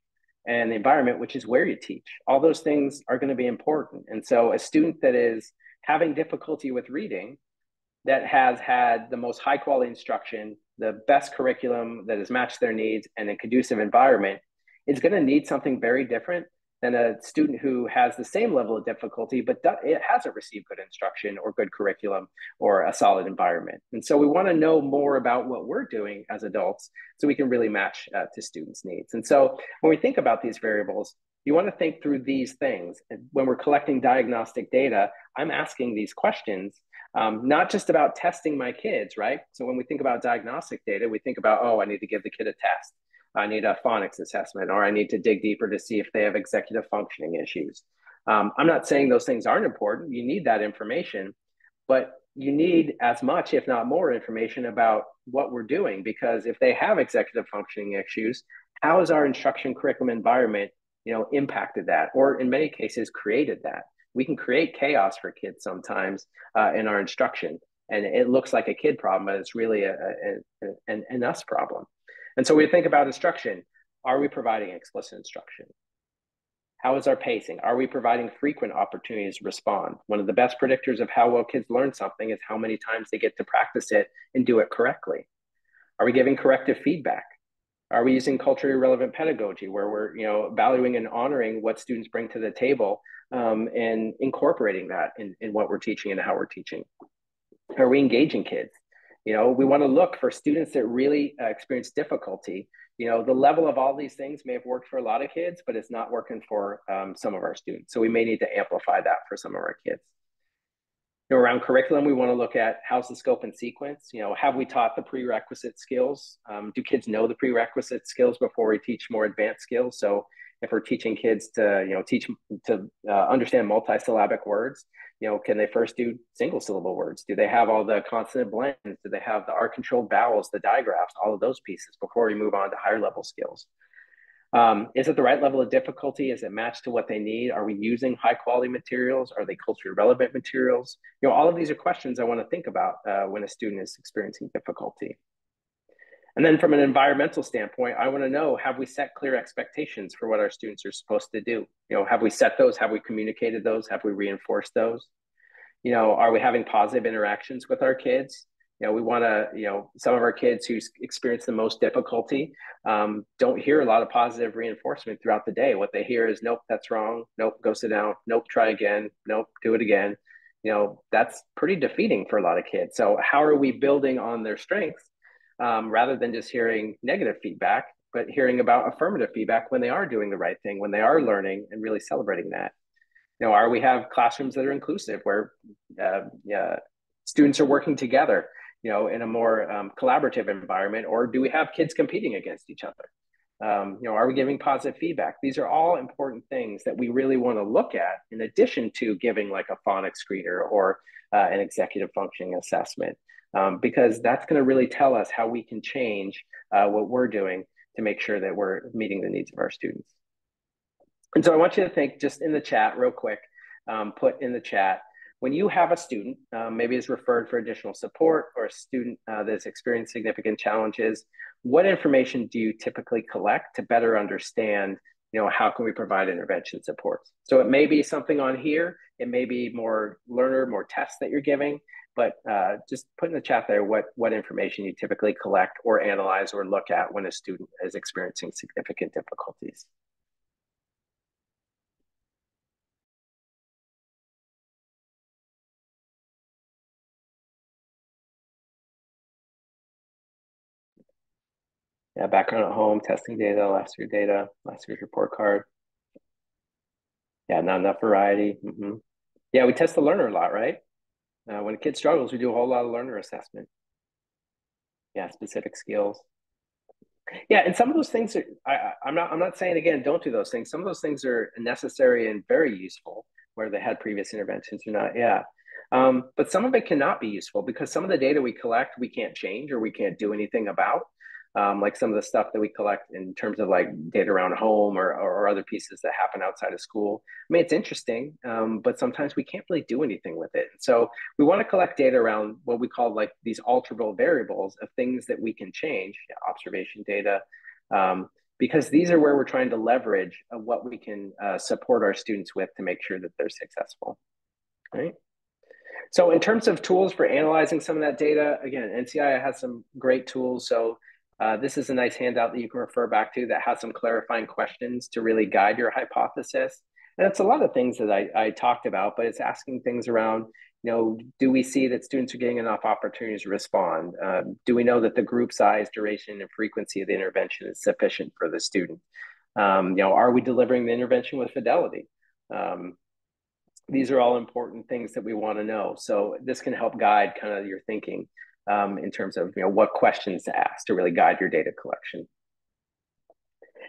and the environment, which is where you teach. All those things are going to be important. And so a student that is having difficulty with reading, that has had the most high quality instruction, the best curriculum that has matched their needs, and a conducive environment, is going to need something very different than a student who has the same level of difficulty, but it hasn't received good instruction or good curriculum or a solid environment. And so we want to know more about what we're doing as adults so we can really match to students' needs. And so when we think about these variables, you want to think through these things. And when we're collecting diagnostic data, I'm asking these questions, not just about testing my kids, right? So when we think about diagnostic data, we think about, oh, I need to give the kid a test. I need a phonics assessment, or I need to dig deeper to see if they have executive functioning issues. I'm not saying those things aren't important. You need that information, but you need as much, if not more, information about what we're doing, because if they have executive functioning issues, how has our instruction curriculum environment, impacted that, or in many cases created that? We can create chaos for kids sometimes in our instruction, and it looks like a kid problem, but it's really an us problem. And so we think about instruction. Are we providing explicit instruction? How is our pacing? Are we providing frequent opportunities to respond? One of the best predictors of how well kids learn something is how many times they get to practice it and do it correctly. Are we giving corrective feedback? Are we using culturally relevant pedagogy where we're valuing and honoring what students bring to the table and incorporating that in what we're teaching and how we're teaching? Are we engaging kids? We want to look for students that really experience difficulty. The level of all these things may have worked for a lot of kids, but it's not working for some of our students. So we may need to amplify that for some of our kids. Around curriculum, we want to look at how's the scope and sequence. Have we taught the prerequisite skills? Do kids know the prerequisite skills before we teach more advanced skills? So if we're teaching kids to teach to understand multisyllabic words, can they first do single syllable words? Do they have all the consonant blends? Do they have the R controlled vowels, the digraphs, all of those pieces before we move on to higher level skills? Is it the right level of difficulty? Is it matched to what they need? Are we using high quality materials? Are they culturally relevant materials? All of these are questions I want to think about when a student is experiencing difficulty. And then from an environmental standpoint, I want to know, have we set clear expectations for what our students are supposed to do? Have we set those? Have we communicated those? Have we reinforced those? Are we having positive interactions with our kids? We want to, some of our kids who experience the most difficulty don't hear a lot of positive reinforcement throughout the day. What they hear is, nope, that's wrong. Nope, go sit down. Nope, try again. Nope, do it again. That's pretty defeating for a lot of kids. So how are we building on their strengths rather than just hearing negative feedback, but hearing about affirmative feedback when they are doing the right thing, when they are learning and really celebrating that? Are we have classrooms that are inclusive where students are working together, in a more collaborative environment, or do we have kids competing against each other? Are we giving positive feedback? These are all important things that we really want to look at in addition to giving like a phonics screener or an executive functioning assessment, because that's going to really tell us how we can change what we're doing to make sure that we're meeting the needs of our students. And so I want you to think just in the chat real quick, put in the chat, when you have a student, maybe is referred for additional support, or a student that's experienced significant challenges, what information do you typically collect to better understand, how can we provide intervention supports? So it may be something on here, it may be more tests that you're giving, but just put in the chat there what information you typically collect or analyze or look at when a student is experiencing significant difficulties. Yeah, background at home, testing data, last year's report card. Yeah, not enough variety. Yeah, we test the learner a lot, right? When a kid struggles, we do a whole lot of learner assessment. Yeah, specific skills. Yeah, and some of those things are, I'm not saying, again, don't do those things. Some of those things are necessary and very useful where they had previous interventions or not. Yeah. But some of it cannot be useful because some of the data we collect, we can't change or we can't do anything about. Like some of the stuff that we collect in terms of like data around home or other pieces that happen outside of school. I mean, it's interesting, but sometimes we can't really do anything with it. So we want to collect data around what we call like these alterable variables of things that we can change, observation data, because these are where we're trying to leverage what we can support our students with to make sure that they're successful, right? So in terms of tools for analyzing some of that data, again, NCII has some great tools. So this is a nice handout that you can refer back to that has some clarifying questions to really guide your hypothesis. And it's a lot of things that I talked about, but it's asking things around, do we see that students are getting enough opportunities to respond? Do we know that the group size, duration, and frequency of the intervention is sufficient for the student? Are we delivering the intervention with fidelity? These are all important things that we want to know. So this can help guide kind of your thinking in terms of what questions to ask to really guide your data collection.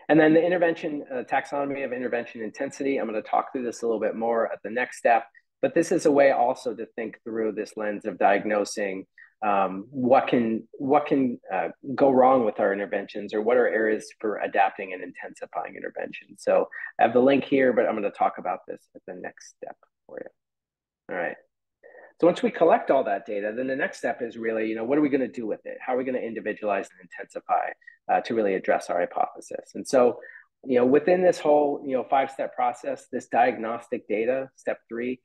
And then the intervention taxonomy of intervention intensity. I'm going to talk through this a little bit more at the next step, but this is a way also to think through this lens of diagnosing what can go wrong with our interventions, or what are areas for adapting and intensifying intervention. So I have the link here, but I'm going to talk about this at the next step for you. All right. So once we collect all that data, then the next step is really, what are we going to do with it? How are we going to individualize and intensify to really address our hypothesis? And so, within this whole, 5-step process, this diagnostic data, step 3,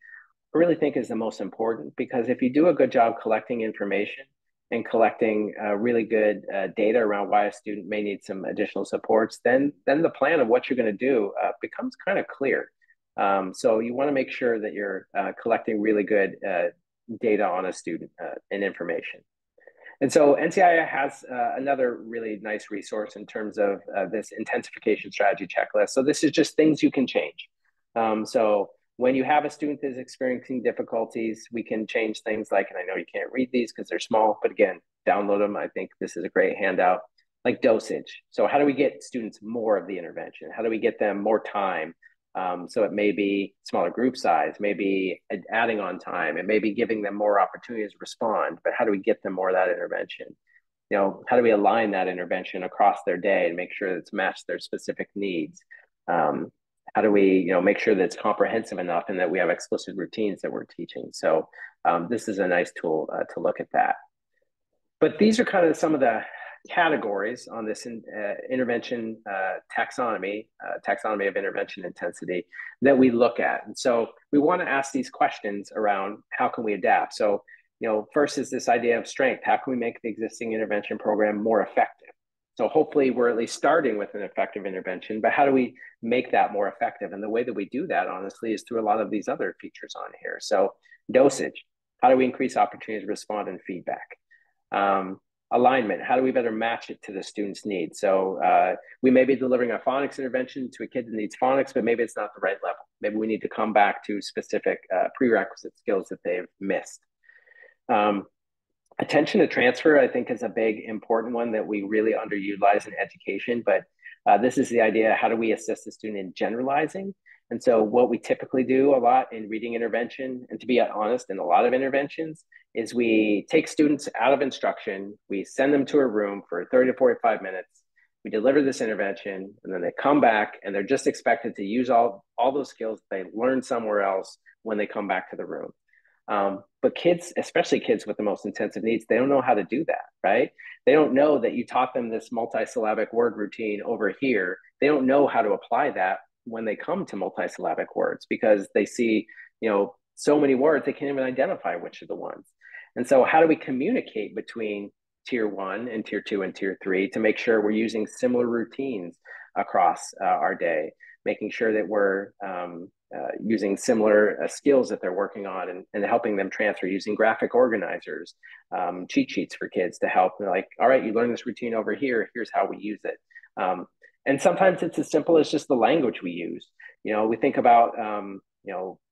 I really think is the most important, because if you do a good job collecting information and collecting really good data around why a student may need some additional supports, then the plan of what you're going to do becomes kind of clear. So you want to make sure that you're collecting really good data on a student and information. And so NCII has another really nice resource in terms of this intensification strategy checklist. So this is just things you can change. So when you have a student that is experiencing difficulties, we can change things like, and I know you can't read these because they're small, but again, download them. I think this is a great handout, like dosage. So how do we get students more of the intervention? How do we get them more time? So it may be smaller group size, maybe adding on time, it may be giving them more opportunities to respond, but how do we get them more of that intervention? How do we align that intervention across their day and make sure that it's matched their specific needs? How do we, make sure that it's comprehensive enough and that we have explicit routines that we're teaching? So this is a nice tool to look at that. But these are kind of some of the categories on this intervention taxonomy of intervention intensity that we look at. And so we want to ask these questions around how can we adapt? So, first is this idea of strength. How can we make the existing intervention program more effective? So hopefully we're at least starting with an effective intervention, but how do we make that more effective? And the way that we do that, honestly, is through a lot of these other features on here. So dosage, how do we increase opportunities to respond and feedback? Alignment, how do we better match it to the student's needs? So we may be delivering a phonics intervention to a kid that needs phonics, but maybe it's not the right level. Maybe we need to come back to specific prerequisite skills that they've missed. Attention to transfer, I think, is a big important one that we really underutilize in education, but this is the idea, how do we assist the student in generalizing? And so what we typically do a lot in reading intervention, and to be honest, in a lot of interventions, is we take students out of instruction, we send them to a room for 30 to 45 minutes, we deliver this intervention, and then they come back and they're just expected to use all those skills they learned somewhere else when they come back to the room. But kids, especially kids with the most intensive needs, they don't know how to do that, right? They don't know that you taught them this multisyllabic word routine over here. They don't know how to apply that when they come to multisyllabic words, because they see, so many words, they can't even identify which are the ones. And so how do we communicate between tier 1 and tier 2 and tier 3 to make sure we're using similar routines across our day, making sure that we're using similar skills that they're working on, and helping them transfer using graphic organizers, cheat sheets for kids to help. They're like, all right, you learned this routine over here, here's how we use it. And sometimes it's as simple as just the language we use. We think about,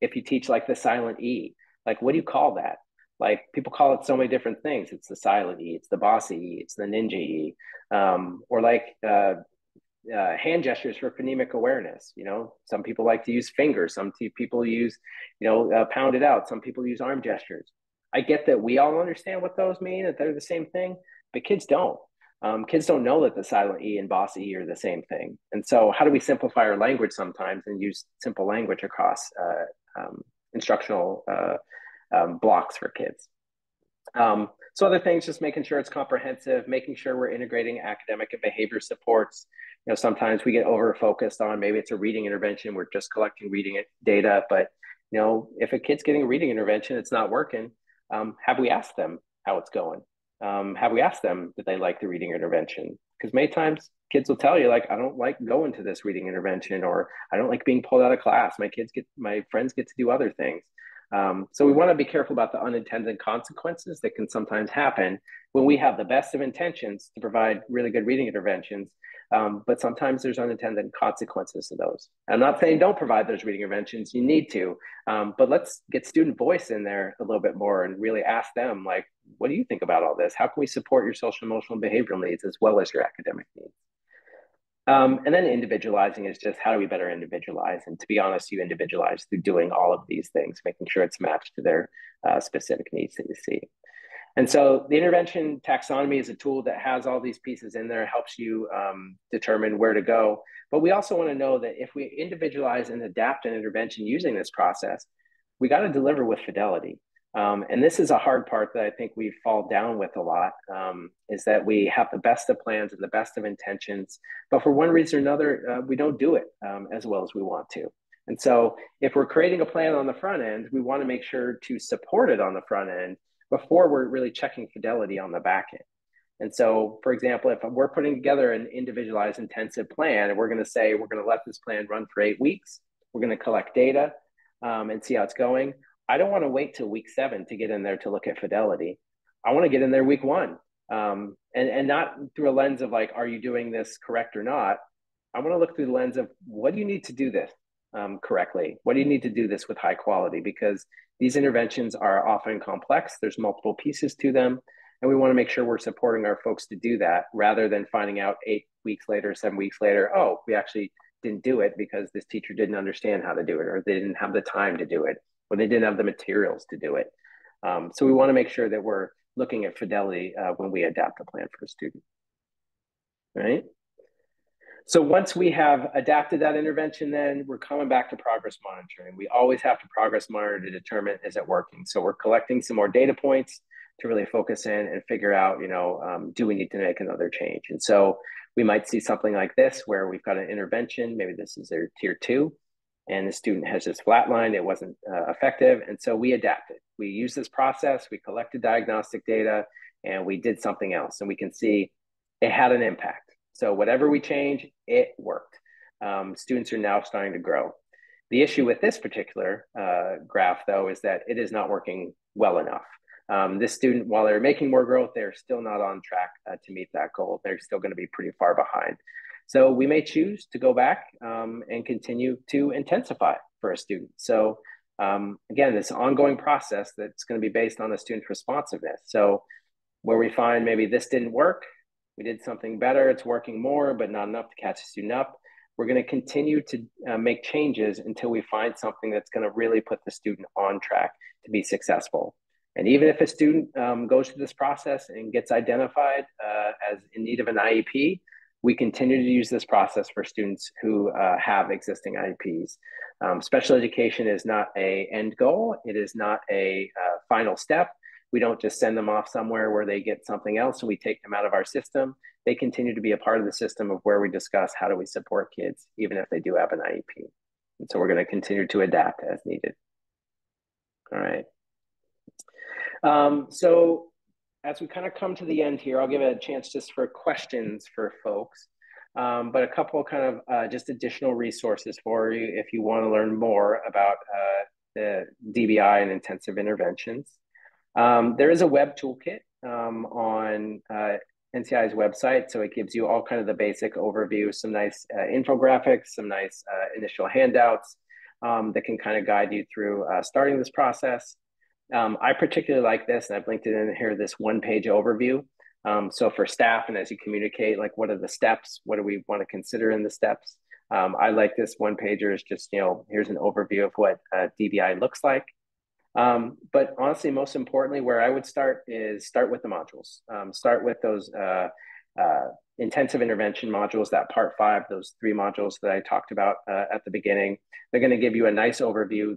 if you teach like the silent E, like, what do you call that? Like, people call it so many different things. It's the silent E, it's the bossy E, it's the ninja E, or like hand gestures for phonemic awareness. Some people like to use fingers, some people use, pound it out, some people use arm gestures. I get that we all understand what those mean, that they're the same thing, but kids don't. Kids don't know that the silent E and bossy E are the same thing. And so how do we simplify our language sometimes and use simple language across instructional blocks for kids? So other things, just making sure it's comprehensive, making sure we're integrating academic and behavior supports. Sometimes we get over focused on maybe it's a reading intervention. We're just collecting reading data, but if a kid's getting a reading intervention, it's not working. Have we asked them how it's going? Have we asked them did they like the reading intervention? Because many times kids will tell you, like, I don't like going to this reading intervention, or I don't like being pulled out of class. My friends get to do other things. So we want to be careful about the unintended consequences that can sometimes happen when we have the best of intentions to provide really good reading interventions. But sometimes there's unintended consequences to those. I'm not saying don't provide those reading interventions, you need to, but let's get student voice in there a little bit more and really ask them, like, what do you think about all this? How can we support your social, emotional, and behavioral needs as well as your academic needs? And then individualizing is just how do we better individualize? And to be honest, you individualize through doing all of these things, making sure it's matched to their specific needs that you see. And so the intervention taxonomy is a tool that has all these pieces in there, helps you determine where to go. But we also want to know that if we individualize and adapt an intervention using this process, we got to deliver with fidelity. And this is a hard part that I think we fall down with a lot, is that we have the best of plans and the best of intentions, but for one reason or another, we don't do it as well as we want to. And so if we're creating a plan on the front end, we want to make sure to support it on the front end before we're really checking fidelity on the back end. And so, for example, if we're putting together an individualized intensive plan and we're going to say we're going to let this plan run for 8 weeks, we're going to collect data and see how it's going. I don't want to wait till week 7 to get in there to look at fidelity. I want to get in there week 1, and not through a lens of like, are you doing this correct or not? I want to look through the lens of what do you need to do this correctly? What do you need to do this with high quality? Because these interventions are often complex. There's multiple pieces to them. And we want to make sure we're supporting our folks to do that rather than finding out 8 weeks later, 7 weeks later, oh, we actually didn't do it because this teacher didn't understand how to do it, or they didn't have the time to do it, or they didn't have the materials to do it. So we want to make sure that we're looking at fidelity when we adapt a plan for a student, right? So once we have adapted that intervention, then we're coming back to progress monitoring. We always have to progress monitor to determine, is it working? So we're collecting some more data points to really focus in and figure out, do we need to make another change? And so we might see something like this, where we've got an intervention, maybe this is their tier 2, and the student has just flatlined, it wasn't effective. And so we adapted. We used this process, we collected diagnostic data, and we did something else. And we can see it had an impact. So whatever we change, it worked. Students are now starting to grow. The issue with this particular graph, though, is that it is not working well enough. This student, while they're making more growth, they're still not on track to meet that goal. They're still going to be pretty far behind. So we may choose to go back and continue to intensify for a student. So again, this ongoing process that's going to be based on the student's responsiveness. So where we find maybe this didn't work, we did something better, it's working more, but not enough to catch a student up. We're going to continue to make changes until we find something that's going to really put the student on track to be successful. And even if a student goes through this process and gets identified as in need of an IEP, we continue to use this process for students who have existing IEPs. Special education is not an end goal. It is not a final step. We don't just send them off somewhere where they get something else and we take them out of our system. They continue to be a part of the system of where we discuss how do we support kids, even if they do have an IEP. And so we're going to continue to adapt as needed. All right. So as we kind of come to the end here, I'll give it a chance just for questions for folks. But a couple kind of just additional resources for you if you want to learn more about the DBI and intensive interventions. There is a web toolkit on NCII's website, so it gives you all kind of the basic overview, some nice infographics, some nice initial handouts that can kind of guide you through starting this process. I particularly like this, and I've linked it in here, this one-page overview. So for staff and as you communicate, like what are the steps? What do we want to consider in the steps? I like this one-pager is just, here's an overview of what DBI looks like. But honestly, most importantly, where I would start is start with the modules. Start with those intensive intervention modules, that part 5, those 3 modules that I talked about at the beginning. They're going to give you a nice overview.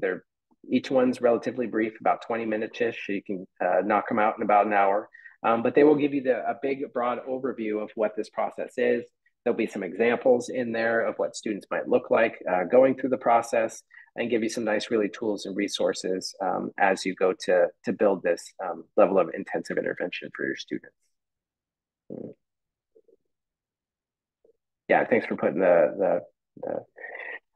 Each one's relatively brief, about 20 minutes-ish. So you can knock them out in about an hour. But they will give you a big, broad overview of what this process is. There'll be some examples in there of what students might look like going through the process, and give you some nice, really tools and resources as you go to build this level of intensive intervention for your students. Yeah, thanks for putting the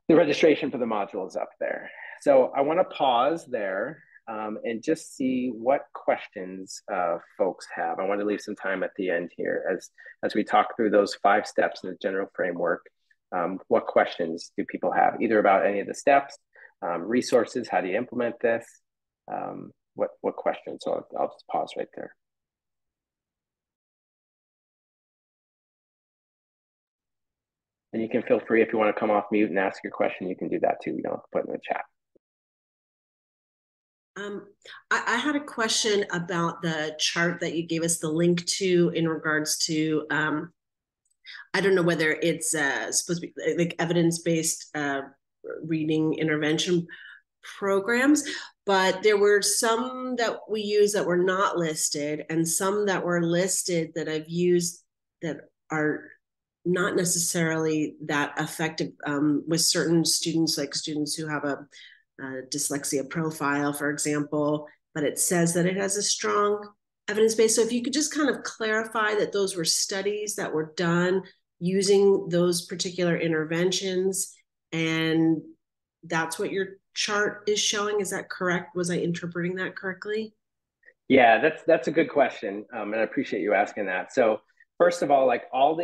registration for the modules up there. So I want to pause there and just see what questions folks have. I want to leave some time at the end here as we talk through those 5 steps in the general framework. What questions do people have, either about any of the steps, resources, how do you implement this? What questions? So I'll just pause right there. And you can feel free, if you want to come off mute and ask your question, you can do that too. You don't have to put it in the chat. I had a question about the chart that you gave us the link to in regards to, I don't know whether it's supposed to be like evidence-based reading intervention programs, but there were some that we use that were not listed, and some that were listed that I've used that are not necessarily that effective with certain students, like students who have a dyslexia profile, for example, but it says that it has a strong evidence base. So if you could just kind of clarify that those were studies that were done using those particular interventions, and that's what your chart is showing. Is that correct? Was I interpreting that correctly? Yeah, that's a good question, and I appreciate you asking that. So first of all, like all good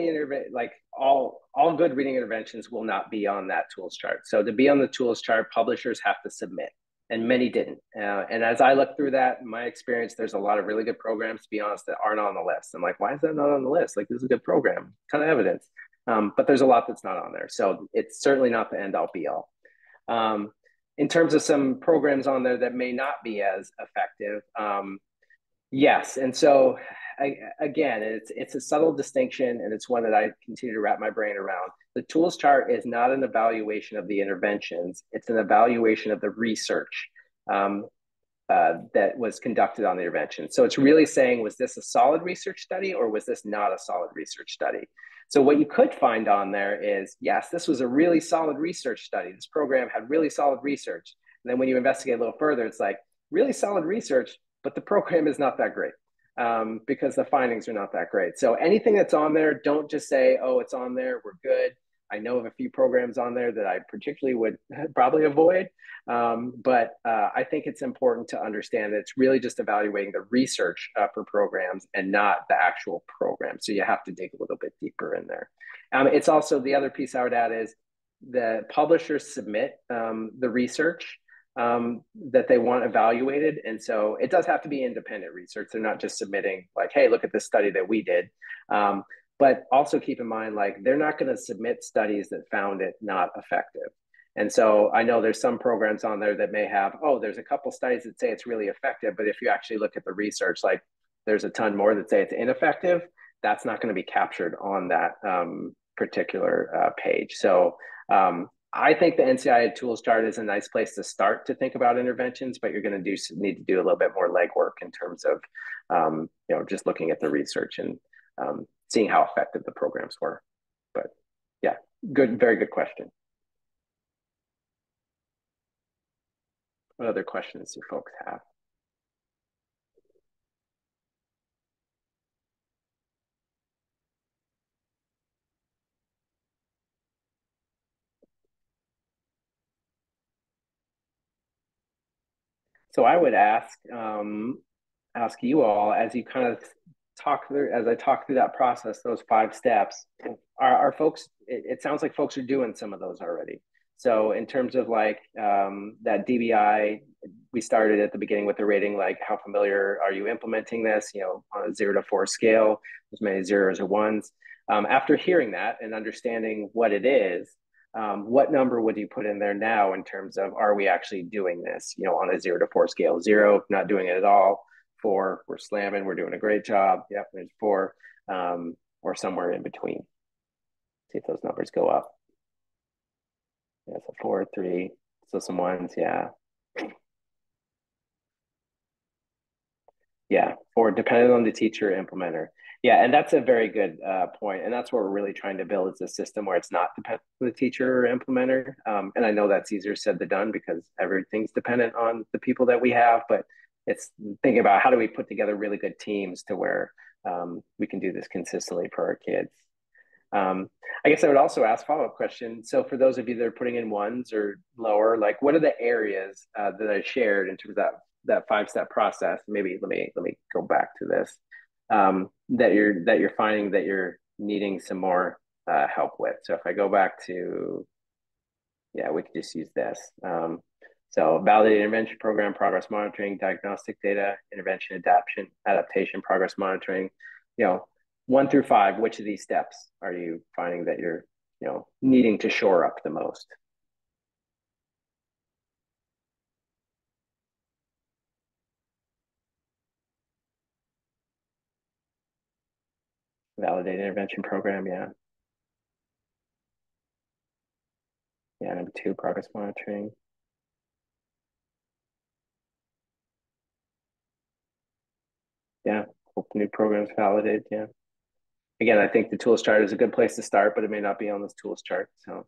reading interventions will not be on that tools chart. So to be on the tools chart, publishers have to submit, and many didn't. And as I look through that, in my experience, there's a lot of really good programs, to be honest, that aren't on the list. I'm like, why is that not on the list? Like, this is a good program, ton of evidence. But there's a lot that's not on there. So it's certainly not the end all be all. In terms of some programs on there that may not be as effective, yes. And so again, it's a subtle distinction, and it's one that I continue to wrap my brain around. The tools chart is not an evaluation of the interventions. It's an evaluation of the research that was conducted on the intervention. So it's really saying, was this a solid research study or was this not a solid research study? So what you could find on there is, yes, this was a really solid research study. This program had really solid research. And then when you investigate a little further, it's like really solid research, but the program is not that great because the findings are not that great. So anything that's on there, don't just say, oh, it's on there, we're good. I know of a few programs on there that I particularly would probably avoid. But I think it's important to understand that it's really just evaluating the research for programs and not the actual program. So you have to dig a little bit deeper in there. It's also, the other piece I would add is the publishers submit the research that they want evaluated. And so it does have to be independent research. They're not just submitting like, hey, look at this study that we did. But also keep in mind, like, they're not going to submit studies that found it not effective. And so I know there's some programs on there that may have, oh, there's a couple studies that say it's really effective, but if you actually look at the research, like there's a ton more that say it's ineffective. That's not going to be captured on that particular page. So I think the NCII tools chart is a nice place to start to think about interventions, but you're going to need to do a little bit more legwork in terms of just looking at the research and seeing how effective the programs were. But yeah, very good question. What other questions do folks have? So I would ask you all, as you kind of as I talk through that process, those 5 steps, are folks, it sounds like folks are doing some of those already. So in terms of like that DBI, we started at the beginning with the rating, like how familiar are you implementing this, on a 0 to 4 scale, as many zeros or ones. After hearing that and understanding what it is, what number would you put in there now in terms of, are we actually doing this, on a 0 to 4 scale? 0, not doing it at all. 4, we're slamming, we're doing a great job. Yep, there's 4, or somewhere in between. See if those numbers go up. Yeah, so 4, 3, so some ones, yeah. Yeah, or dependent on the teacher or implementer. Yeah, and that's a very good point. And that's what we're really trying to build is a system where it's not dependent on the teacher or implementer. And I know that's easier said than done because everything's dependent on the people that we have, but it's thinking about how do we put together really good teams to where we can do this consistently for our kids. I guess I would also ask follow-up questions. So for those of you that are putting in ones or lower, like what are the areas that I shared in terms of that 5-step process? Maybe let me go back to this that you're finding that you're needing some more help with. So if I go back to, yeah, we could just use this. So validated intervention program, progress monitoring, diagnostic data, intervention, adaptation, progress monitoring, 1 through 5, which of these steps are you finding that you're, needing to shore up the most? Validated intervention program, yeah. Yeah, number 2, progress monitoring. Yeah, hope new programs validated, yeah. Again, I think the tools chart is a good place to start, but it may not be on this tools chart, so.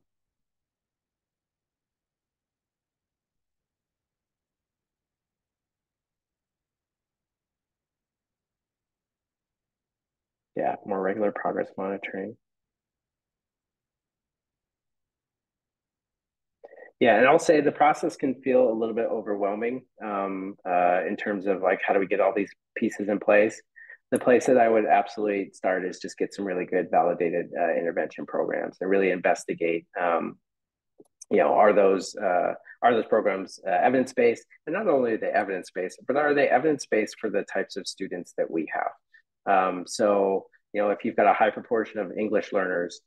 Yeah, more regular progress monitoring. Yeah, and I'll say the process can feel a little bit overwhelming in terms of like, how do we get all these pieces in place? The place that I would absolutely start is just get some really good validated intervention programs and really investigate, are those programs evidence-based? And not only are they evidence-based, but are they evidence-based for the types of students that we have? So, if you've got a high proportion of English learners,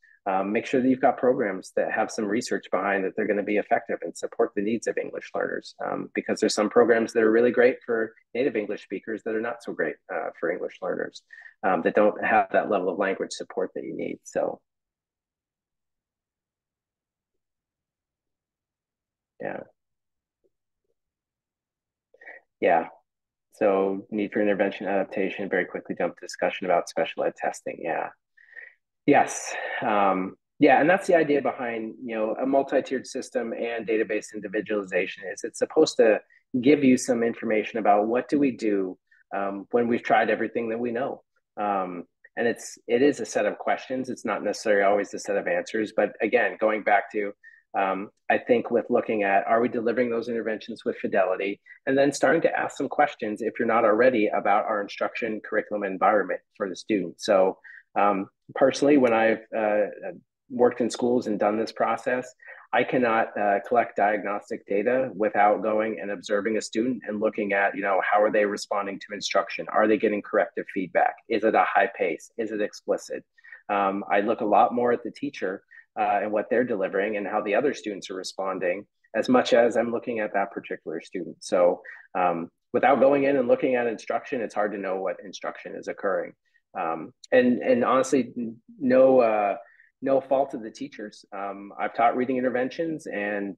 make sure that you've got programs that have some research behind that they're going to be effective and support the needs of English learners. Because there's some programs that are really great for native English speakers that are not so great for English learners that don't have that level of language support that you need. So, yeah. Yeah. So need for intervention adaptation, very quickly jump to discussion about special ed testing. Yeah. Yes. Yeah. And that's the idea behind, a multi-tiered system and database individualization is it's supposed to give you some information about what do we do when we've tried everything that we know. And it is a set of questions. It's not necessarily always a set of answers, but again, going back to I think with looking at, are we delivering those interventions with fidelity? And then starting to ask some questions, if you're not already, about our instruction, curriculum, environment for the student. So personally, when I've worked in schools and done this process, I cannot collect diagnostic data without going and observing a student and looking at, how are they responding to instruction? Are they getting corrective feedback? Is it a high pace? Is it explicit? I look a lot more at the teacher and what they're delivering and how the other students are responding as much as I'm looking at that particular student. So without going in and looking at instruction, it's hard to know what instruction is occurring. And honestly, no fault of the teachers. I've taught reading interventions and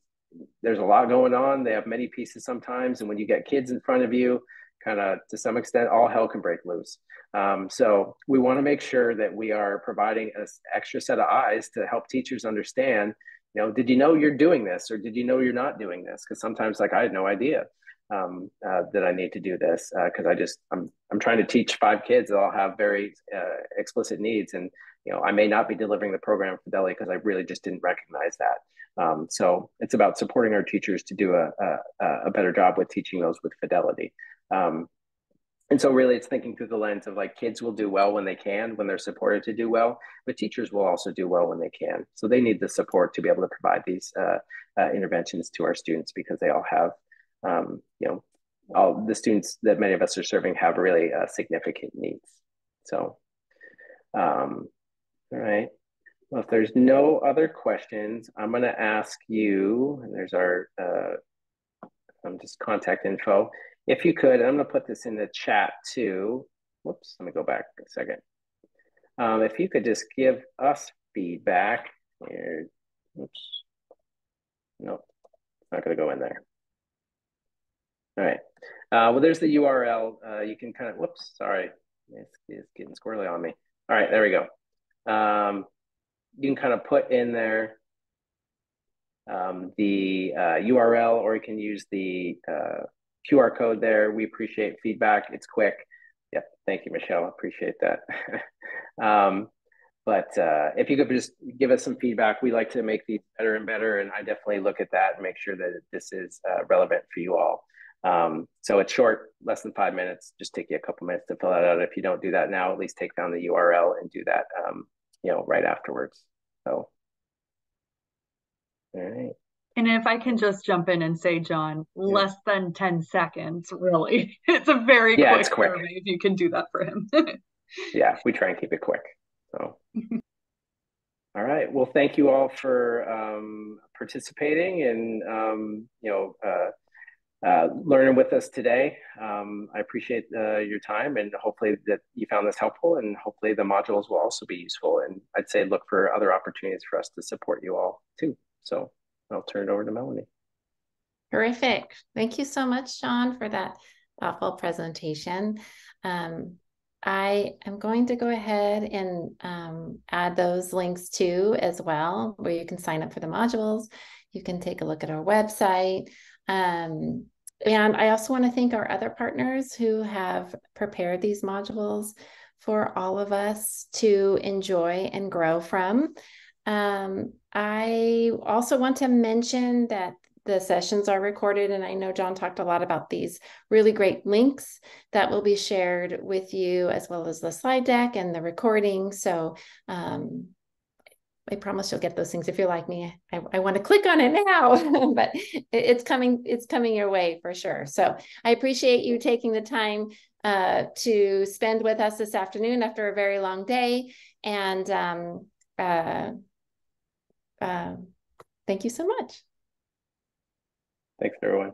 there's a lot going on. They have many pieces sometimes. And when you get kids in front of you, kind of to some extent, all hell can break loose. So we want to make sure that we are providing an extra set of eyes to help teachers understand, did you know you're doing this or did you know you're not doing this? Because sometimes like I had no idea that I need to do this because I'm trying to teach 5 kids that all have very explicit needs. And, I may not be delivering the program fidelity because I really just didn't recognize that. So it's about supporting our teachers to do a better job with teaching those with fidelity. And so really it's thinking through the lens of like kids will do well when they can, when they're supported to do well, but teachers will also do well when they can. So they need the support to be able to provide these interventions to our students because they all have, all the students that many of us are serving have really significant needs. So, all right. Well, if there's no other questions, I'm going to ask you, and there's our just contact info. If you could, I'm going to put this in the chat too. Whoops, let me go back a second. If you could just give us feedback. Here. Oops. No, it's not going to go in there. All right. Well, there's the URL. You can kind of, whoops, sorry. It's getting squirrely on me. All right, there we go. You can kind of put in there the URL, or you can use the QR code there. We appreciate feedback. It's quick. Yep. Thank you, Michelle. Appreciate that. But if you could just give us some feedback, we like to make these better and better. And I definitely look at that and make sure that this is relevant for you all. So it's short, less than 5 minutes. Just take you a couple minutes to fill that out. If you don't do that now, at least take down the URL and do that, right afterwards. So, all right. And if I can just jump in and say, John, less than 10 seconds, really. It's a very quick survey if you can do that for him. Yeah, we try and keep it quick. So, all right. Well, thank you all for participating and, learning with us today. I appreciate your time, and hopefully that you found this helpful, and hopefully the modules will also be useful. And I'd say look for other opportunities for us to support you all too. So I'll turn it over to Melanie. Terrific. Thank you so much, John, for that thoughtful presentation. I am going to go ahead and add those links too as well, where you can sign up for the modules. You can take a look at our website. And I also want to thank our other partners who have prepared these modules for all of us to enjoy and grow from. I also want to mention that the sessions are recorded, and I know John talked a lot about these really great links that will be shared with you, as well as the slide deck and the recording. So I promise you'll get those things. If you're like me, I want to click on it now, but it's coming your way for sure. So I appreciate you taking the time to spend with us this afternoon after a very long day. And thank you so much. Thanks, everyone.